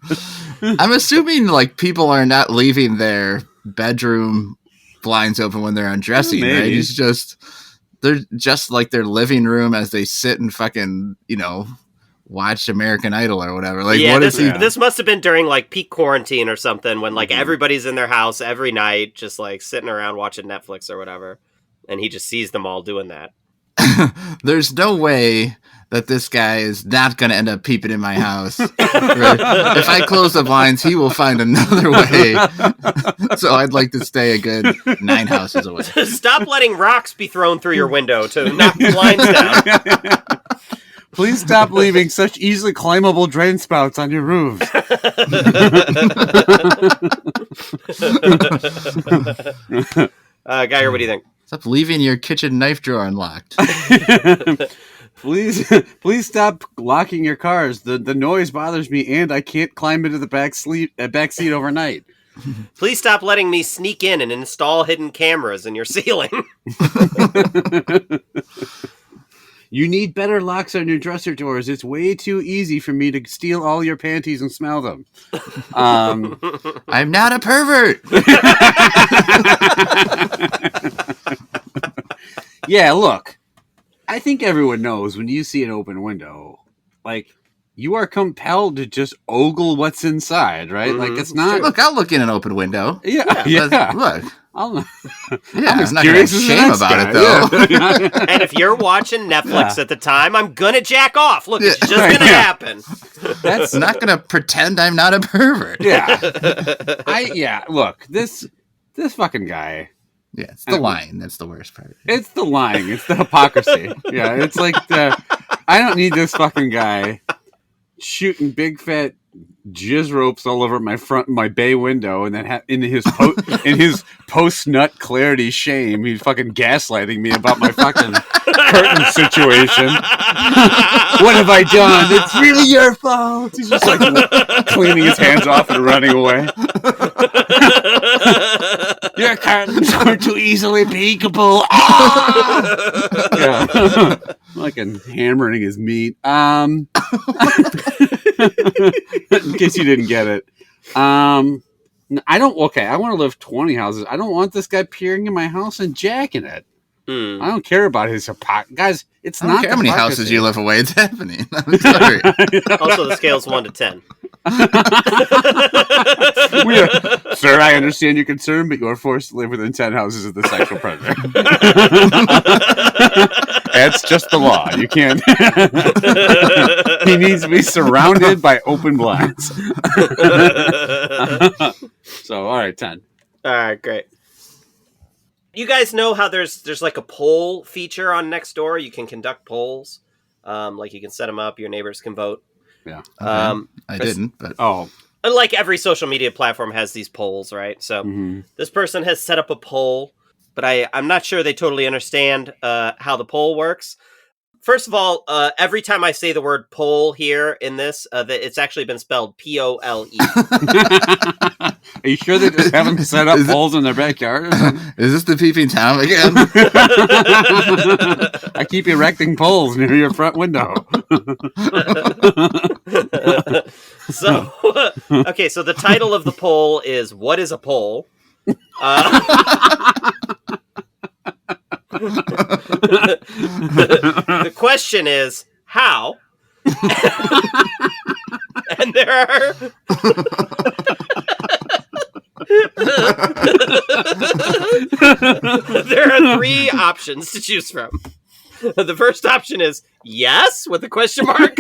I'm assuming like people are not leaving their bedroom blinds open when they're undressing, right? It's just they're just like their living room as they sit and fucking, watch American Idol or whatever. Like, yeah, what this must have been during like peak quarantine or something when like everybody's in their house every night, just like sitting around watching Netflix or whatever, and he just sees them all doing that. There's no way that this guy is not going to end up peeping in my house. Right? If I close the blinds, he will find another way. So I'd like to stay a good 9 houses away. Stop letting rocks be thrown through your window to knock the blinds down. Please stop leaving such easily climbable drain spouts on your roofs. Geiger, what do you think? Stop leaving your kitchen knife drawer unlocked. Please stop locking your cars. The noise bothers me, and I can't climb into the back seat overnight. Please stop letting me sneak in and install hidden cameras in your ceiling. You need better locks on your dresser doors. It's way too easy for me to steal all your panties and smell them. I'm not a pervert. Yeah, look. I think everyone knows when you see an open window, like, you are compelled to just ogle what's inside, right? Mm-hmm. Like, it's not... Look, I'll look in an open window. Yeah. Look. I'm I'm not going to have shame about it, though. Yeah. And if you're watching Netflix at the time, I'm going to jack off. Look, it's just going to happen. That's not going to pretend I'm not a pervert. Yeah. Look, this fucking guy... Yeah, it's the lying. That's the worst part. It's the lying. It's the hypocrisy. Yeah, it's like I don't need this fucking guy shooting big fat jizz ropes all over my bay window, and then in his post nut clarity shame, he's fucking gaslighting me about my fucking curtain situation. What have I done? It's really your fault. He's just like cleaning his hands off and running away. Your curtains are too easily peekable. Yeah. Fucking hammering his meat. In case you didn't get it. I want to live 20 houses. I don't want this guy peering in my house and jacking it. I don't care about his guys. It's I don't not care how many hypocrisy. houses you live away. It's happening. I'm sorry. Also, the scale's 1 to 10. Sir, I understand your concern, but you are forced to live within 10 houses of the sexual predator. That's just the law. You can't. He needs to be surrounded by open blinds. So, all right, 10. All right, great. You guys know how there's like a poll feature on Nextdoor? You can conduct polls. Like you can set them up. Your neighbors can vote. Yeah. Okay. I didn't, but like every social media platform has these polls, right? So this person has set up a poll, but I'm not sure they totally understand how the poll works. First of all, every time I say the word poll here in this, it's actually been spelled Pole. Are you sure they just haven't set up polls in their backyard? Is this the peeping Tom again? I keep erecting poles near your front window. So the title of the poll is "What is a poll?" The question is how, and there are there are 3 options to choose from. The first option is yes with a question mark.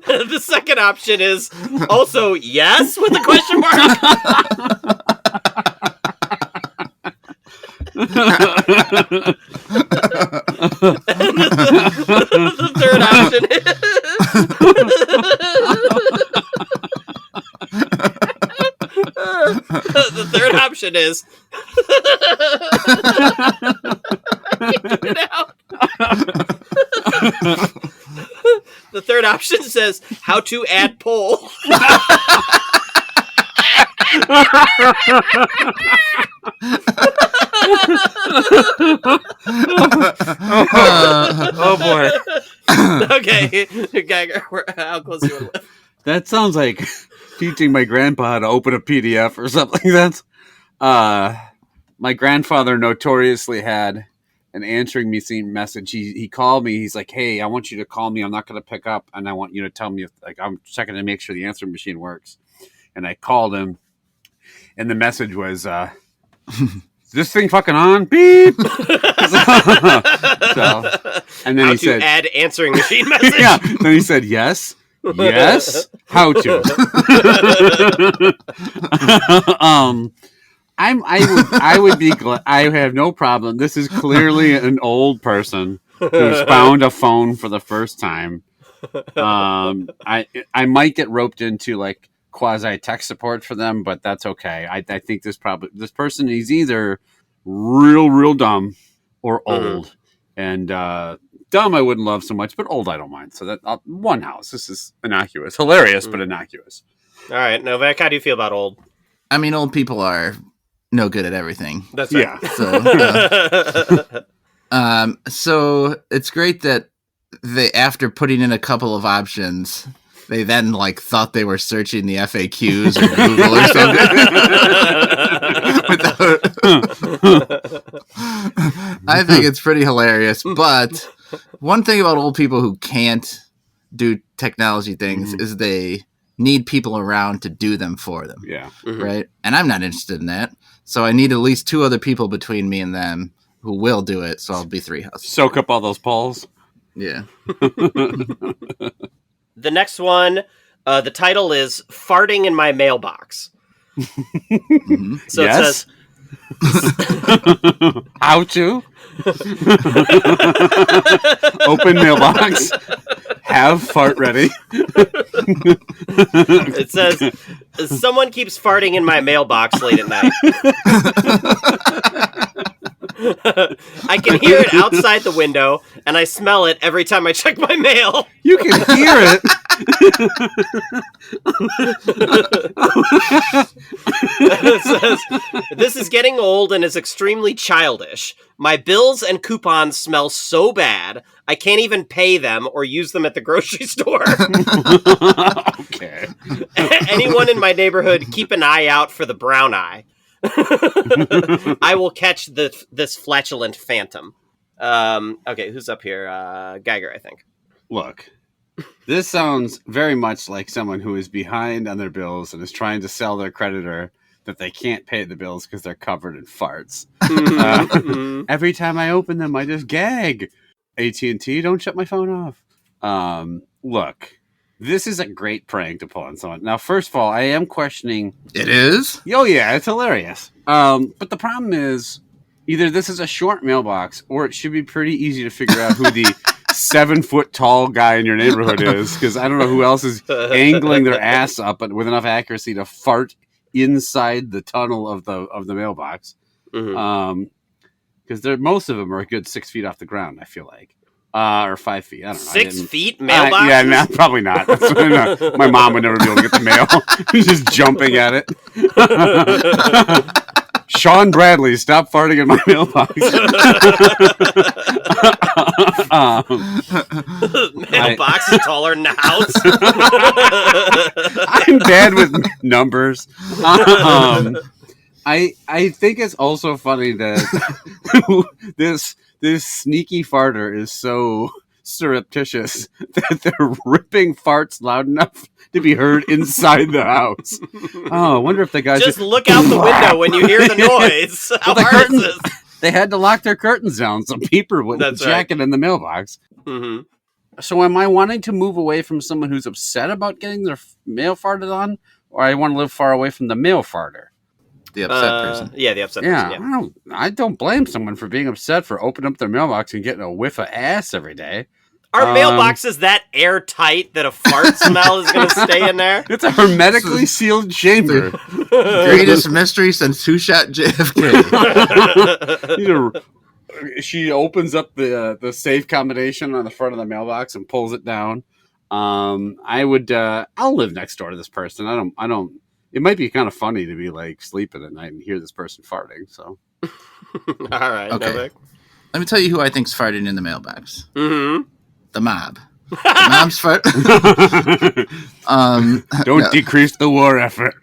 The second option is also yes with a question mark. The third option is the third option is the third option says how to add poll. Oh boy. Okay, Geiger, how close do you want to live? That sounds like teaching my grandpa how to open a PDF or something. That's my grandfather notoriously had an answering machine message. He called me. He's like, "Hey, I want you to call me. I'm not going to pick up, and I want you to tell me if I'm checking to make sure the answering machine works." And I called him, and the message was, "Is this thing fucking on? Beep." So, and then How he to said, add answering machine message? "Yeah." Then he said, "Yes." Yes. How to? I would be glad. I have no problem. This is clearly an old person who's found a phone for the first time. I might get roped into like quasi tech support for them, but that's okay. I think this person is either real dumb or old, and dumb I wouldn't love so much, but old I don't mind. So that one house. This is innocuous, hilarious, but innocuous. All right, Novak, how do you feel about old? I mean, old people are no good at everything. That's right. Yeah. So it's great that they, after putting in a couple of options, they then like thought they were searching the FAQs or Google or something. I think it's pretty hilarious. But one thing about old people who can't do technology things is they need people around to do them for them. Yeah. Right. And I'm not interested in that. So I need at least 2 other people between me and them who will do it. So I'll be 3 houses. Soak up all those polls. Yeah. The next one, the title is Farting in My Mailbox. So yes. It says... How to? Open mailbox. Have fart ready. It says, someone keeps farting in my mailbox late at night. I can hear it outside the window, and I smell it every time I check my mail. You can hear it. It says, this is getting old and is extremely childish. My bills and coupons smell so bad, I can't even pay them or use them at the grocery store. Okay. Anyone in my neighborhood, keep an eye out for the brown eye. I will catch this flatulent phantom. Okay, who's up here? Geiger, I think. Look, this sounds very much like someone who is behind on their bills and is trying to sell their creditor that they can't pay the bills because they're covered in farts. Every time I open them, I just gag. AT&T, don't shut my phone off. Look, this is a great prank to pull on someone. Now, first of all, I am questioning... It is? Oh, yeah, it's hilarious. But the problem is, either this is a short mailbox, or it should be pretty easy to figure out who the 7-foot tall guy in your neighborhood is, because I don't know who else is angling their ass up with enough accuracy to fart inside the tunnel of the mailbox. Because most of them are a good 6 feet off the ground, I feel like. Or 5 feet. I don't know. 6 feet mailbox? Yeah, no, probably not. My mom would never be able to get the mail. Just jumping at it. Sean Bradley, stop farting in my mailbox. Mailbox is taller than the house. I'm bad with numbers. I think it's also funny that this sneaky farter is so surreptitious that they're ripping farts loud enough to be heard inside the house. Oh, I wonder if the guys just look out the window when you hear the noise. How hard is this? They had to lock their curtains down so people wouldn't jack it in the mailbox. So am I wanting to move away from someone who's upset about getting their mail farted on, or I want to live far away from the mail farter? The upset person. Yeah, the upset person. Yeah. I don't blame someone for being upset for opening up their mailbox and getting a whiff of ass every day. Are mailboxes that airtight that a fart smell is going to stay in there? It's a hermetically sealed chamber. Greatest mystery since Who Shot JFK. She opens up the safe combination on the front of the mailbox and pulls it down. I'll live next door to this person. I don't. it might be kind of funny to be like sleeping at night and hear this person farting. So, All right, Okay. Novak. Let me tell you who I think's farting in the mailbox. Mm-hmm. The mob. The mob's fart. don't decrease the war effort.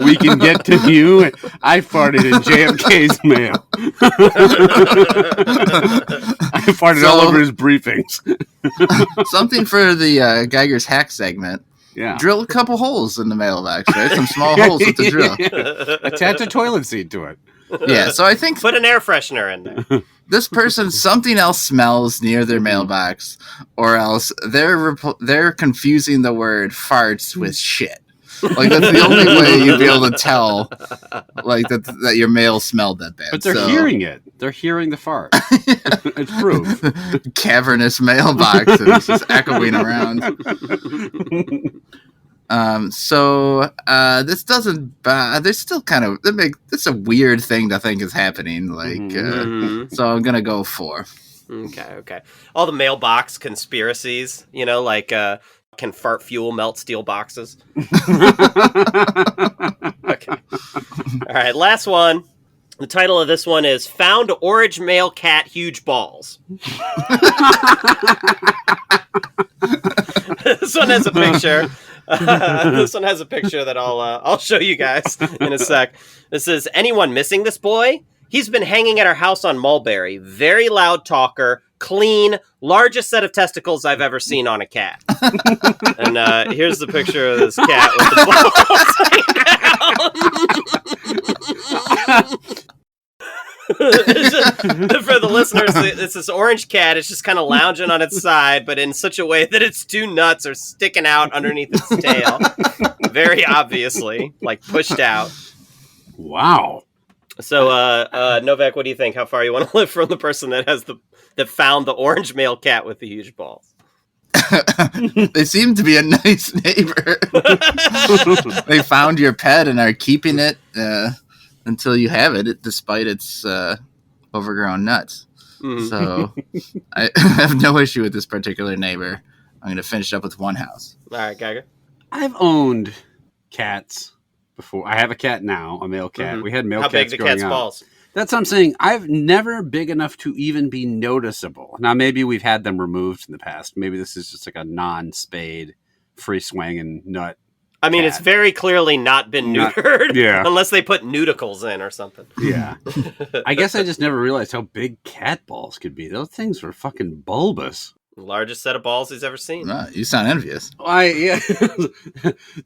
We can get to you. I farted in JFK's mail. I farted all over his briefings. Something for the Geiger's hack segment. Yeah. Drill a couple holes in the mailbox, right? Some small holes with the drill. Attach a toilet seat to it. Yeah, so I think Put an air freshener in there. this person, something else smells near their mailbox, or else they're confusing the word farts with shit. Like, that's the only way you'd be able to tell, like, that your mail smelled that bad. But they're hearing it. They're hearing the fart. It's proof. Cavernous mailbox is just echoing around. This doesn't. There's still kind of. It's a weird thing to think is happening. Like, so I'm gonna go 4. Okay. All the mailbox conspiracies, like can fart fuel melt steel boxes? Okay. All right, last one. The title of this one is Found Orange Male Cat Huge Balls. This one has a picture. This one has a picture that I'll show you guys in a sec. This is, anyone missing this boy? He's been hanging at our house on Mulberry. Very loud talker, clean, largest set of testicles I've ever seen on a cat. And here's the picture of this cat with the balls hanging out. For the listeners, it's this orange cat. It's just kind of lounging on its side, but in such a way that its 2 nuts are sticking out underneath its tail. Very obviously, like pushed out. Wow. So, Novak, what do you think? How far you want to live from the person that found the orange male cat with the huge balls? They seem to be a nice neighbor. They found your pet and are keeping it until you have it, despite its overgrown nuts. Mm. So I have no issue with this particular neighbor. I'm going to finish up with one house. All right, Geiger. I've owned cats before. I have a cat now, a male cat. Mm-hmm. We had male cats. How big the cat's balls? That's what I'm saying. I've never big enough to even be noticeable. Now, maybe we've had them removed in the past. Maybe this is just like a non-spayed, free swinging nut. I mean, it's very clearly not been neutered. Yeah. Unless they put nudicles in or something. Yeah. I guess I just never realized how big cat balls could be. Those things were fucking bulbous. Largest set of balls he's ever seen. You sound envious.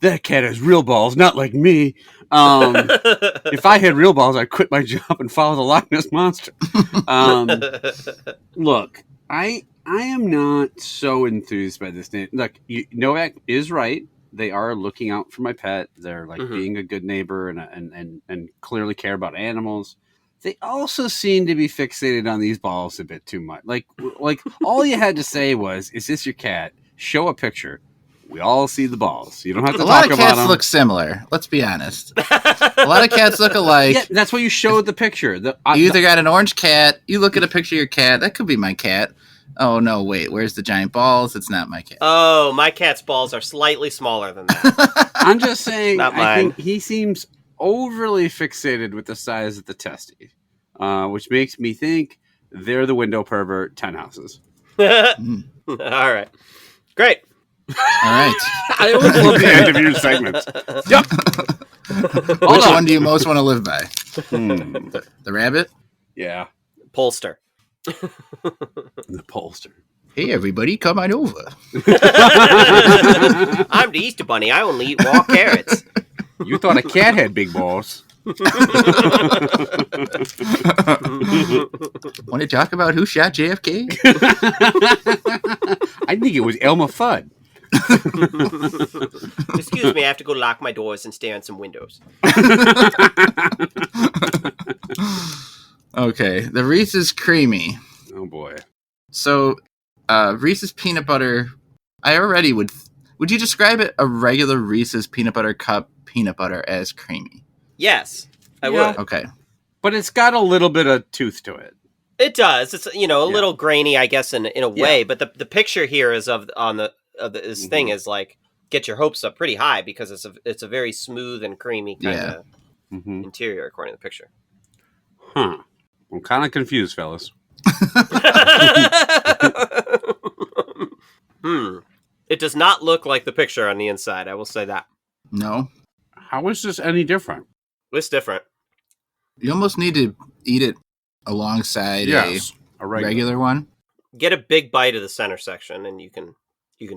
That cat has real balls, not like me. If I had real balls, I'd quit my job and follow the Loch Ness Monster. Look, I am not so enthused by this name. Look, Novak is right. They are looking out for my pet. They're like being a good neighbor and clearly care about animals. They also seem to be fixated on these balls a bit too much. Like all you had to say was, "Is this your cat?" Show a picture. We all see the balls. You don't have to talk about them. A lot of cats look similar. Let's be honest. A lot of cats look alike. Yeah, that's why you showed the picture. You either got an orange cat. You look at a picture of your cat. That could be my cat. Oh, no, wait. Where's the giant balls? It's not my cat. Oh, my cat's balls are slightly smaller than that. I'm just saying, not mine. I think he seems overly fixated with the size of the testes, which makes me think they're the window pervert 10 houses. All right. Great. All right. I always love the end of your segments. Yep. Which one do you most want to live by? The rabbit? Yeah. Polster. The polster. Hey, everybody, come on over. I'm the Easter Bunny. I only eat raw carrots. You thought a cat had big balls. Want to talk about who shot JFK? I think it was Elmer Fudd. Excuse me, I have to go lock my doors and stare in some windows. Okay, the Reese's Creamy. Oh boy. So, Reese's Peanut Butter, I already would you describe it, a regular Reese's Peanut Butter Cup peanut butter, as creamy? Yes, I would. Okay. But it's got a little bit of tooth to it. It does. It's, a little grainy, I guess, in a way, but the picture here is this thing is like, get your hopes up pretty high because it's a very smooth and creamy kind of interior according to the picture. Huh. I'm kind of confused, fellas. It does not look like the picture on the inside. I will say that. No. How is this any different? It's different. You almost need to eat it alongside a regular one. Get a big bite of the center section, and you can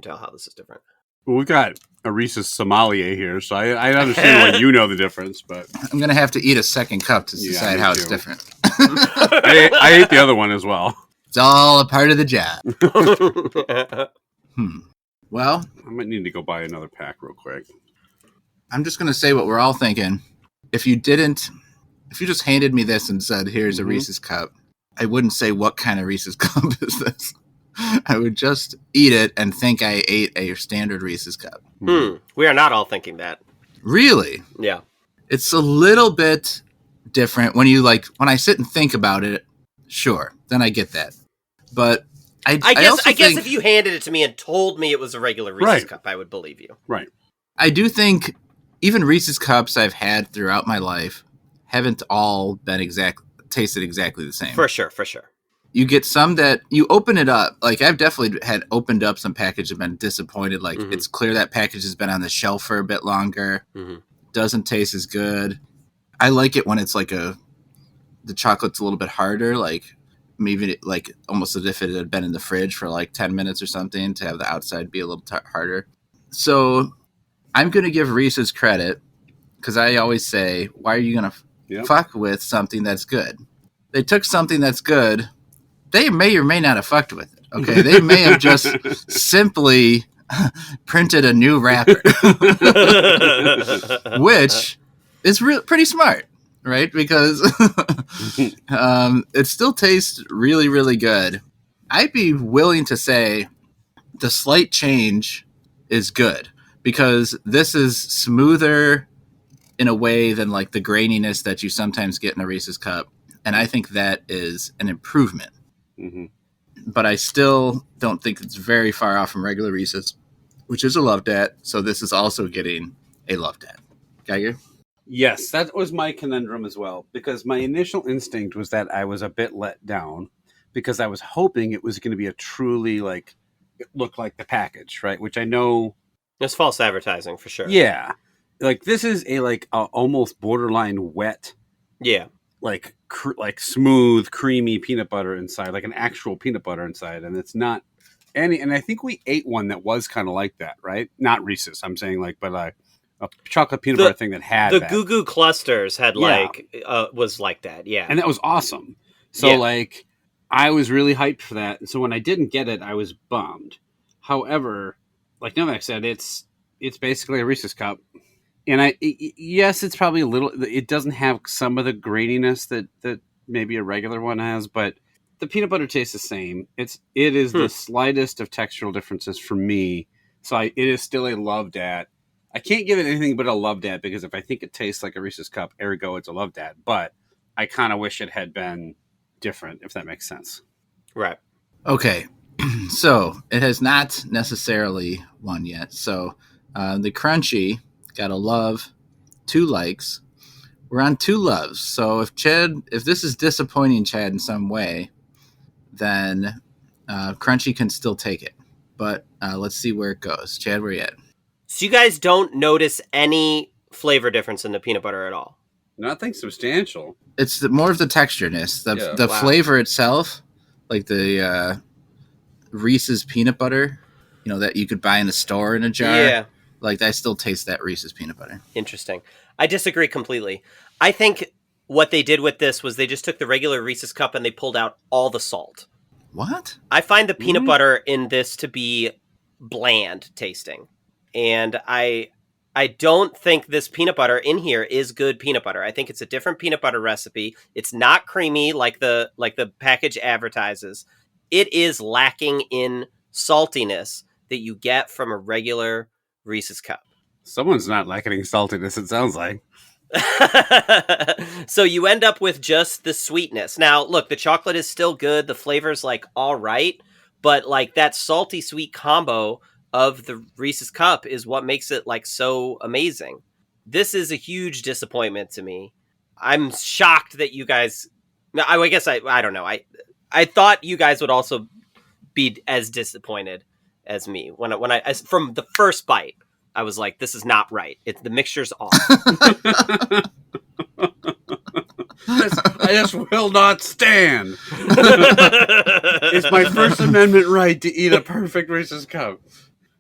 tell how this is different. Well, we got a Reese's sommelier here, so I understand why you know the difference. But I'm gonna have to eat a second cup to decide how it's different. I ate the other one as well. It's all a part of the job. Well, I might need to go buy another pack real quick. I'm just gonna say what we're all thinking. If you just handed me this and said, "Here's a Reese's cup," I wouldn't say what kind of Reese's cup is this. I would just eat it and think I ate a standard Reese's cup. We are not all thinking that. Really? Yeah. It's a little bit different when when I sit and think about it. Sure, then I get that. But I guess if you handed it to me and told me it was a regular Reese's cup, I would believe you. Right. I do think even Reese's cups I've had throughout my life haven't all been tasted exactly the same. For sure. You get some that you open it up. Like I've definitely had opened up some packages and been disappointed. Like it's clear that package has been on the shelf for a bit longer. Doesn't taste as good. I like it when it's like the chocolate's a little bit harder. Like maybe like almost as if it had been in the fridge for like 10 minutes or something to have the outside be a little harder. So I'm going to give Reese's credit because I always say, why are you going to fuck with something that's good? They took something that's good. They may or may not have fucked with it. Okay, they may have just simply printed a new wrapper, which is pretty smart, right? Because it still tastes really, really good. I'd be willing to say the slight change is good because this is smoother in a way than like the graininess that you sometimes get in a Reese's cup, and I think that is an improvement. But I still don't think it's very far off from regular Reese's, which is a Love Dat. So this is also getting a Love Dat. Geiger? Yes, that was my conundrum as well, because my initial instinct was that I was a bit let down because I was hoping it was going to be a truly it looked like the package, right? Which I know it's false advertising for sure. Yeah, like this is a almost borderline wet. Yeah. Like smooth, creamy peanut butter inside, like an actual peanut butter inside, and it's not any. And I think we ate one that was kind of like that, right? Not Reese's. I'm saying but a chocolate peanut butter thing that had the that. Goo Goo Clusters had was like that, yeah, and that was awesome. So I was really hyped for that, and so when I didn't get it, I was bummed. However, like Novak said, it's basically a Reese's cup. And yes, it's probably a little. It doesn't have some of the graininess that maybe a regular one has, but the peanut butter tastes the same. It is the slightest of textural differences for me. So it is still a Love Dat. I can't give it anything but a Love Dat because if I think it tastes like a Reese's cup, ergo it's a Love Dat. But I kind of wish it had been different, if that makes sense. Right. Okay. So it has not necessarily won yet. So the crunchy got a love, 2 likes. We're on 2 loves. So if this is disappointing Chad in some way, then Crunchy can still take it. But let's see where it goes. Chad, where you at? So you guys don't notice any flavor difference in the peanut butter at all? Nothing substantial. It's more of the textureness. The flavor itself, like the Reese's peanut butter, that you could buy in the store in a jar. Yeah. Like, I still taste that Reese's peanut butter. Interesting. I disagree completely. I think what they did with this was they just took the regular Reese's cup and they pulled out all the salt. What? I find the peanut butter in this to be bland tasting. And I don't think this peanut butter in here is good peanut butter. I think it's a different peanut butter recipe. It's not creamy like the package advertises. It is lacking in saltiness that you get from a regular Reese's cup. Someone's not lacking saltiness, it sounds like. So you end up with just the sweetness. Now, look, the chocolate is still good. The flavor's all right, but that salty sweet combo of the Reese's Cup is what makes it like so amazing. This is a huge disappointment to me. I'm shocked that you guys. I guess I don't know. I thought you guys would also be as disappointed as me as from the first bite. I was like, this is not right. The mixture's off. I just will not stand. It's my First Amendment right to eat a perfect Reese's Cup.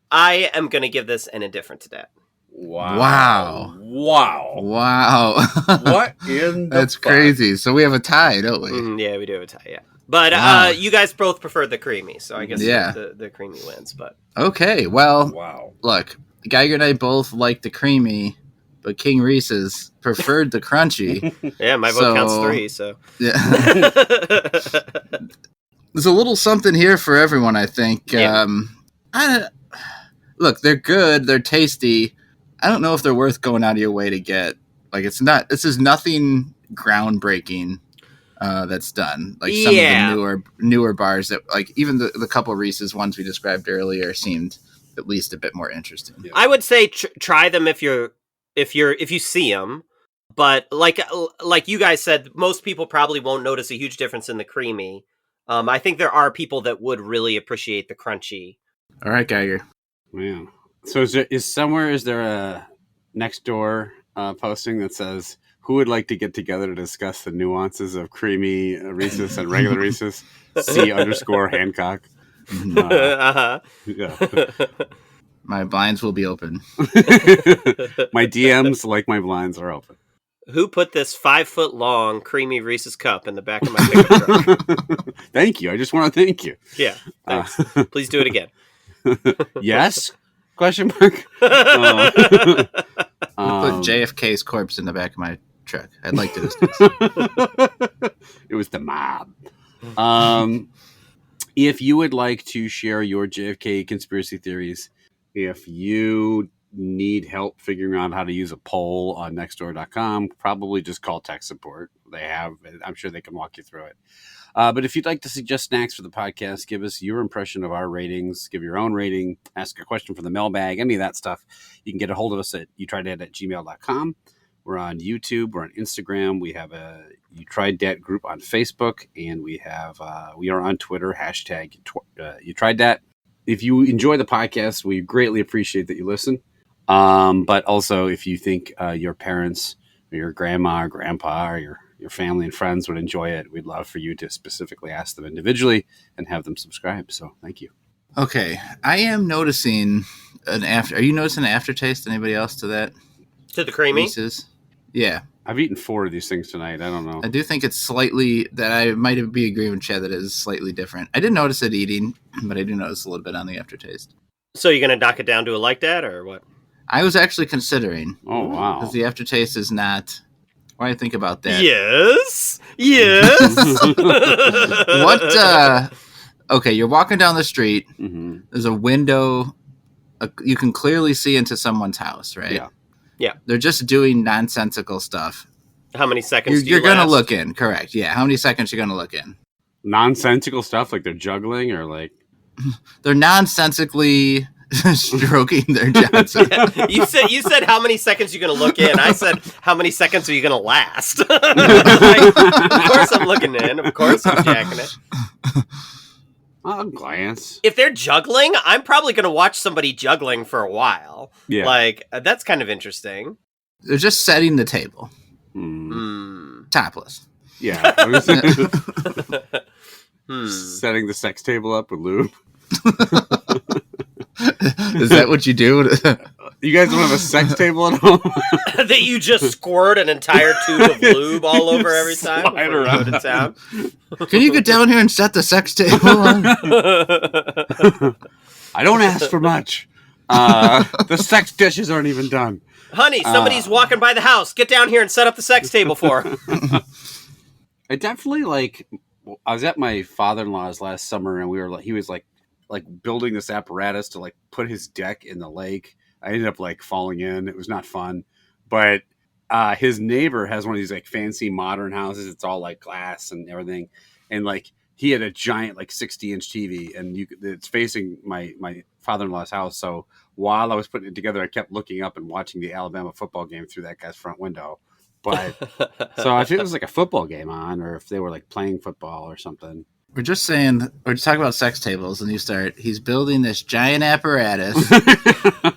I am going to give this an indifferent to that. Wow. What in the That's crazy. So we have a tie, don't we? Yeah, we do have a tie, yeah. But you guys both prefer the creamy, so I guess the creamy wins. But okay, well, look, Geiger and I both like the creamy, but King Reese's preferred the crunchy. Yeah, my vote counts 3, so. Yeah. There's a little something here for everyone, I think. Yeah. Look, they're good, they're tasty. I don't know if they're worth going out of your way to get. Like, this is nothing groundbreaking that's done. Like some of the newer bars that, like, even the couple Reese's ones we described earlier seemed at least a bit more interesting. Yeah. I would say try them if you see them, but like you guys said, most people probably won't notice a huge difference in the creamy. I think there are people that would really appreciate the crunchy. All right, Geiger. Wow. So is there a Nextdoor posting that says who would like to get together to discuss the nuances of creamy Reese's and regular Reese's? C_Hancock. Yeah. My blinds will be open. My DMs, like my blinds, are open. Who put this 5-foot long creamy Reese's Cup in the back of my pickup truck? Thank you. I just want to thank you. Yeah, thanks. Please do it again. Yes? Question mark. Put JFK's corpse in the back of my truck. I'd like to discuss. It was the mob. If you would like to share your JFK conspiracy theories, if you need help figuring out how to use a poll on Nextdoor.com, probably just call tech support. I'm sure they can walk you through it. But if you'd like to suggest snacks for the podcast, give us your impression of our ratings, give your own rating, ask a question for the mailbag, any of that stuff, you can get a hold of us at youtrydat@gmail.com. We're on YouTube, we're on Instagram, we have a You Tried Dat group on Facebook, and we are on Twitter, hashtag You Tried Dat. If you enjoy the podcast, we greatly appreciate that you listen. But also, if you think your parents or your grandma or grandpa or your family and friends would enjoy it, we'd love for you to specifically ask them individually and have them subscribe. So thank you. Okay. I am noticing are you noticing an aftertaste? Anybody else to that? To the creamy? Reese's? Yeah. I've eaten 4 of these things tonight. I don't know. I do think it's slightly, that I might be agreeing with Chad that it is slightly different. I didn't notice it eating, but I do notice a little bit on the aftertaste. So you're going to knock it down to a like that, or what? I was actually considering. Oh, wow. Because the aftertaste is not... What do you think about that? Yes. What, okay, you're walking down the street. Mm-hmm. There's a window. You can clearly see into someone's house, right? Yeah. They're just doing nonsensical stuff. How many seconds you're going to look in, correct. Yeah, how many seconds you're going to look in? Nonsensical stuff, like they're juggling or like... They're nonsensically stroking their Johnson. Yeah. You said how many seconds you're going to look in. I said, how many seconds are you going to last? Like, of course I'm looking in. Of course I'm jacking it. I'll glance. If they're juggling, I'm probably going to watch somebody juggling for a while. Yeah. Like, that's kind of interesting. They're just setting the table. Topless. Yeah. Setting the sex table up with lube. Is that what you do? You guys don't have a sex table at home? That you just squirt an entire tube of lube all over every time before you go to town? Can you get down here and set the sex table? I don't ask for much. The sex dishes aren't even done. Honey, somebody's walking by the house. Get down here and set up the sex table for her. I definitely I was at my father-in-law's last summer, and he was building this apparatus to put his deck in the lake. I ended up falling in. It was not fun, but his neighbor has one of these fancy modern houses. It's all glass and everything, and he had a giant 60-inch TV, and it's facing my father-in-law's house. So while I was putting it together, I kept looking up and watching the Alabama football game through that guy's front window. But so if it was a football game on, or if they were playing football or something. We're just talking about sex tables, and you start, he's building this giant apparatus,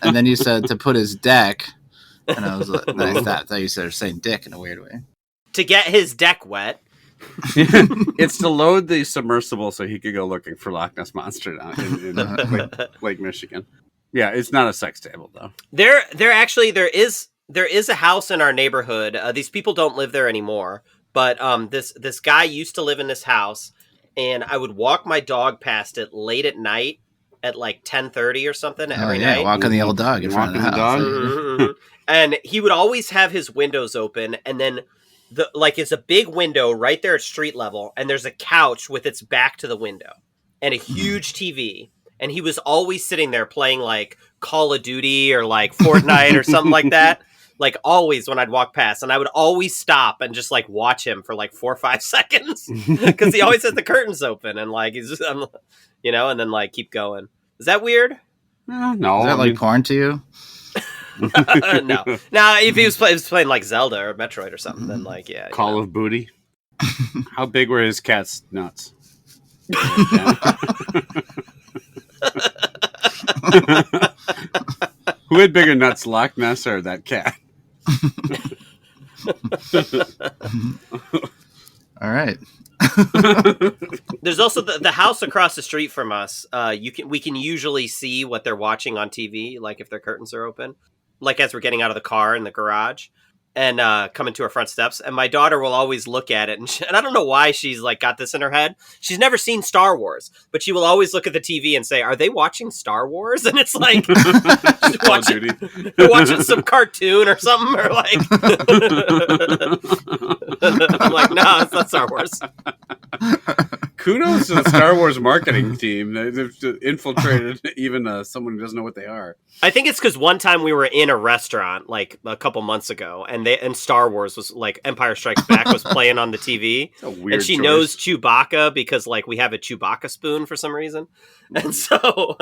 and then you said to put his deck, and I was like, I thought you said saying dick in a weird way. To get his deck wet. It's to load the submersible so he could go looking for Loch Ness Monster down in Lake Michigan. Yeah, it's not a sex table though. There is a house in our neighborhood. These people don't live there anymore, but this guy used to live in this house, and I would walk my dog past it late at night at 10:30 or something every night. Walking the old dog in front of the house. Mm-hmm. And he would always have his windows open, and then it's a big window right there at street level, and there's a couch with its back to the window and a huge TV. And he was always sitting there playing Call of Duty or Fortnite or something like that. Always when I'd walk past, and I would always stop and just watch him for 4 or 5 seconds because he always has the curtains open and he's just, and then keep going. Is that weird? No. Is that porn to you? No. Now, if he was playing Zelda or Metroid or something, then yeah. Call of Booty. How big were his cat's nuts? Who had bigger nuts, Loch Ness or that cat? All right. There's also the house across the street from us. We can usually see what they're watching on TV, if their curtains are open, as we're getting out of the car in the garage and coming to our front steps. And my daughter will always look at it, and I don't know why she's got this in her head. She's never seen Star Wars, but she will always look at the TV and say, "Are they watching Star Wars?" And it's they're watching some cartoon or something, or I'm like, no, it's not Star Wars. Kudos to the Star Wars marketing team. They've infiltrated even someone who doesn't know what they are. I think it's because one time we were in a restaurant a couple months ago, and Star Wars was Empire Strikes Back was playing on the TV, and she knows Chewbacca because we have a Chewbacca spoon for some reason, and so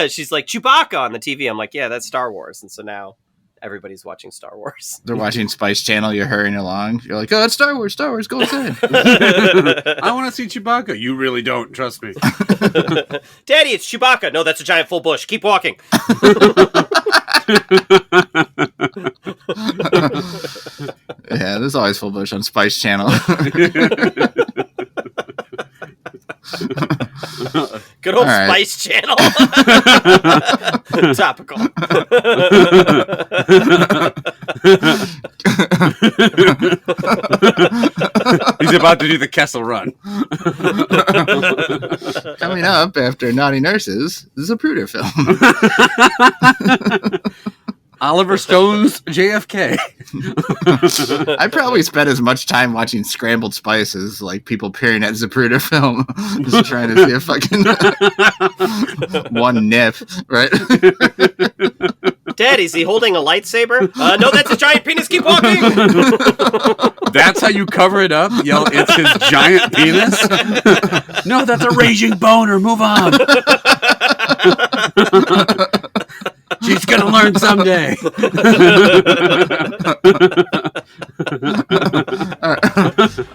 she's like, Chewbacca on the TV. I'm like, yeah, that's Star Wars, and so now everybody's watching Star Wars. They're watching Spice Channel. You're hurrying along. You're like, oh, it's Star Wars. Star Wars, go inside. I want to see Chewbacca. You really don't. Trust me. Daddy, it's Chewbacca. No, that's a giant full bush. Keep walking. Yeah, there's always full bush on Spice Channel. Good old Spice Channel. Topical. He's about to do the Kessel Run. Coming up after Naughty Nurses, this is a Zapruder film. Oliver Stone's JFK. I probably spent as much time watching Scrambled Spices, people peering at Zapruder film, just trying to see a fucking one nip, right? Dad, is he holding a lightsaber? No, that's a giant penis. Keep walking. That's how you cover it up? Yell, it's his giant penis? No, that's a raging boner. Move on. She's going to learn someday.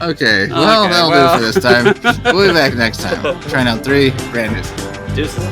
Okay. Well, that'll do for this time. We'll be back next time. Trying out 3 brand new. Deuces.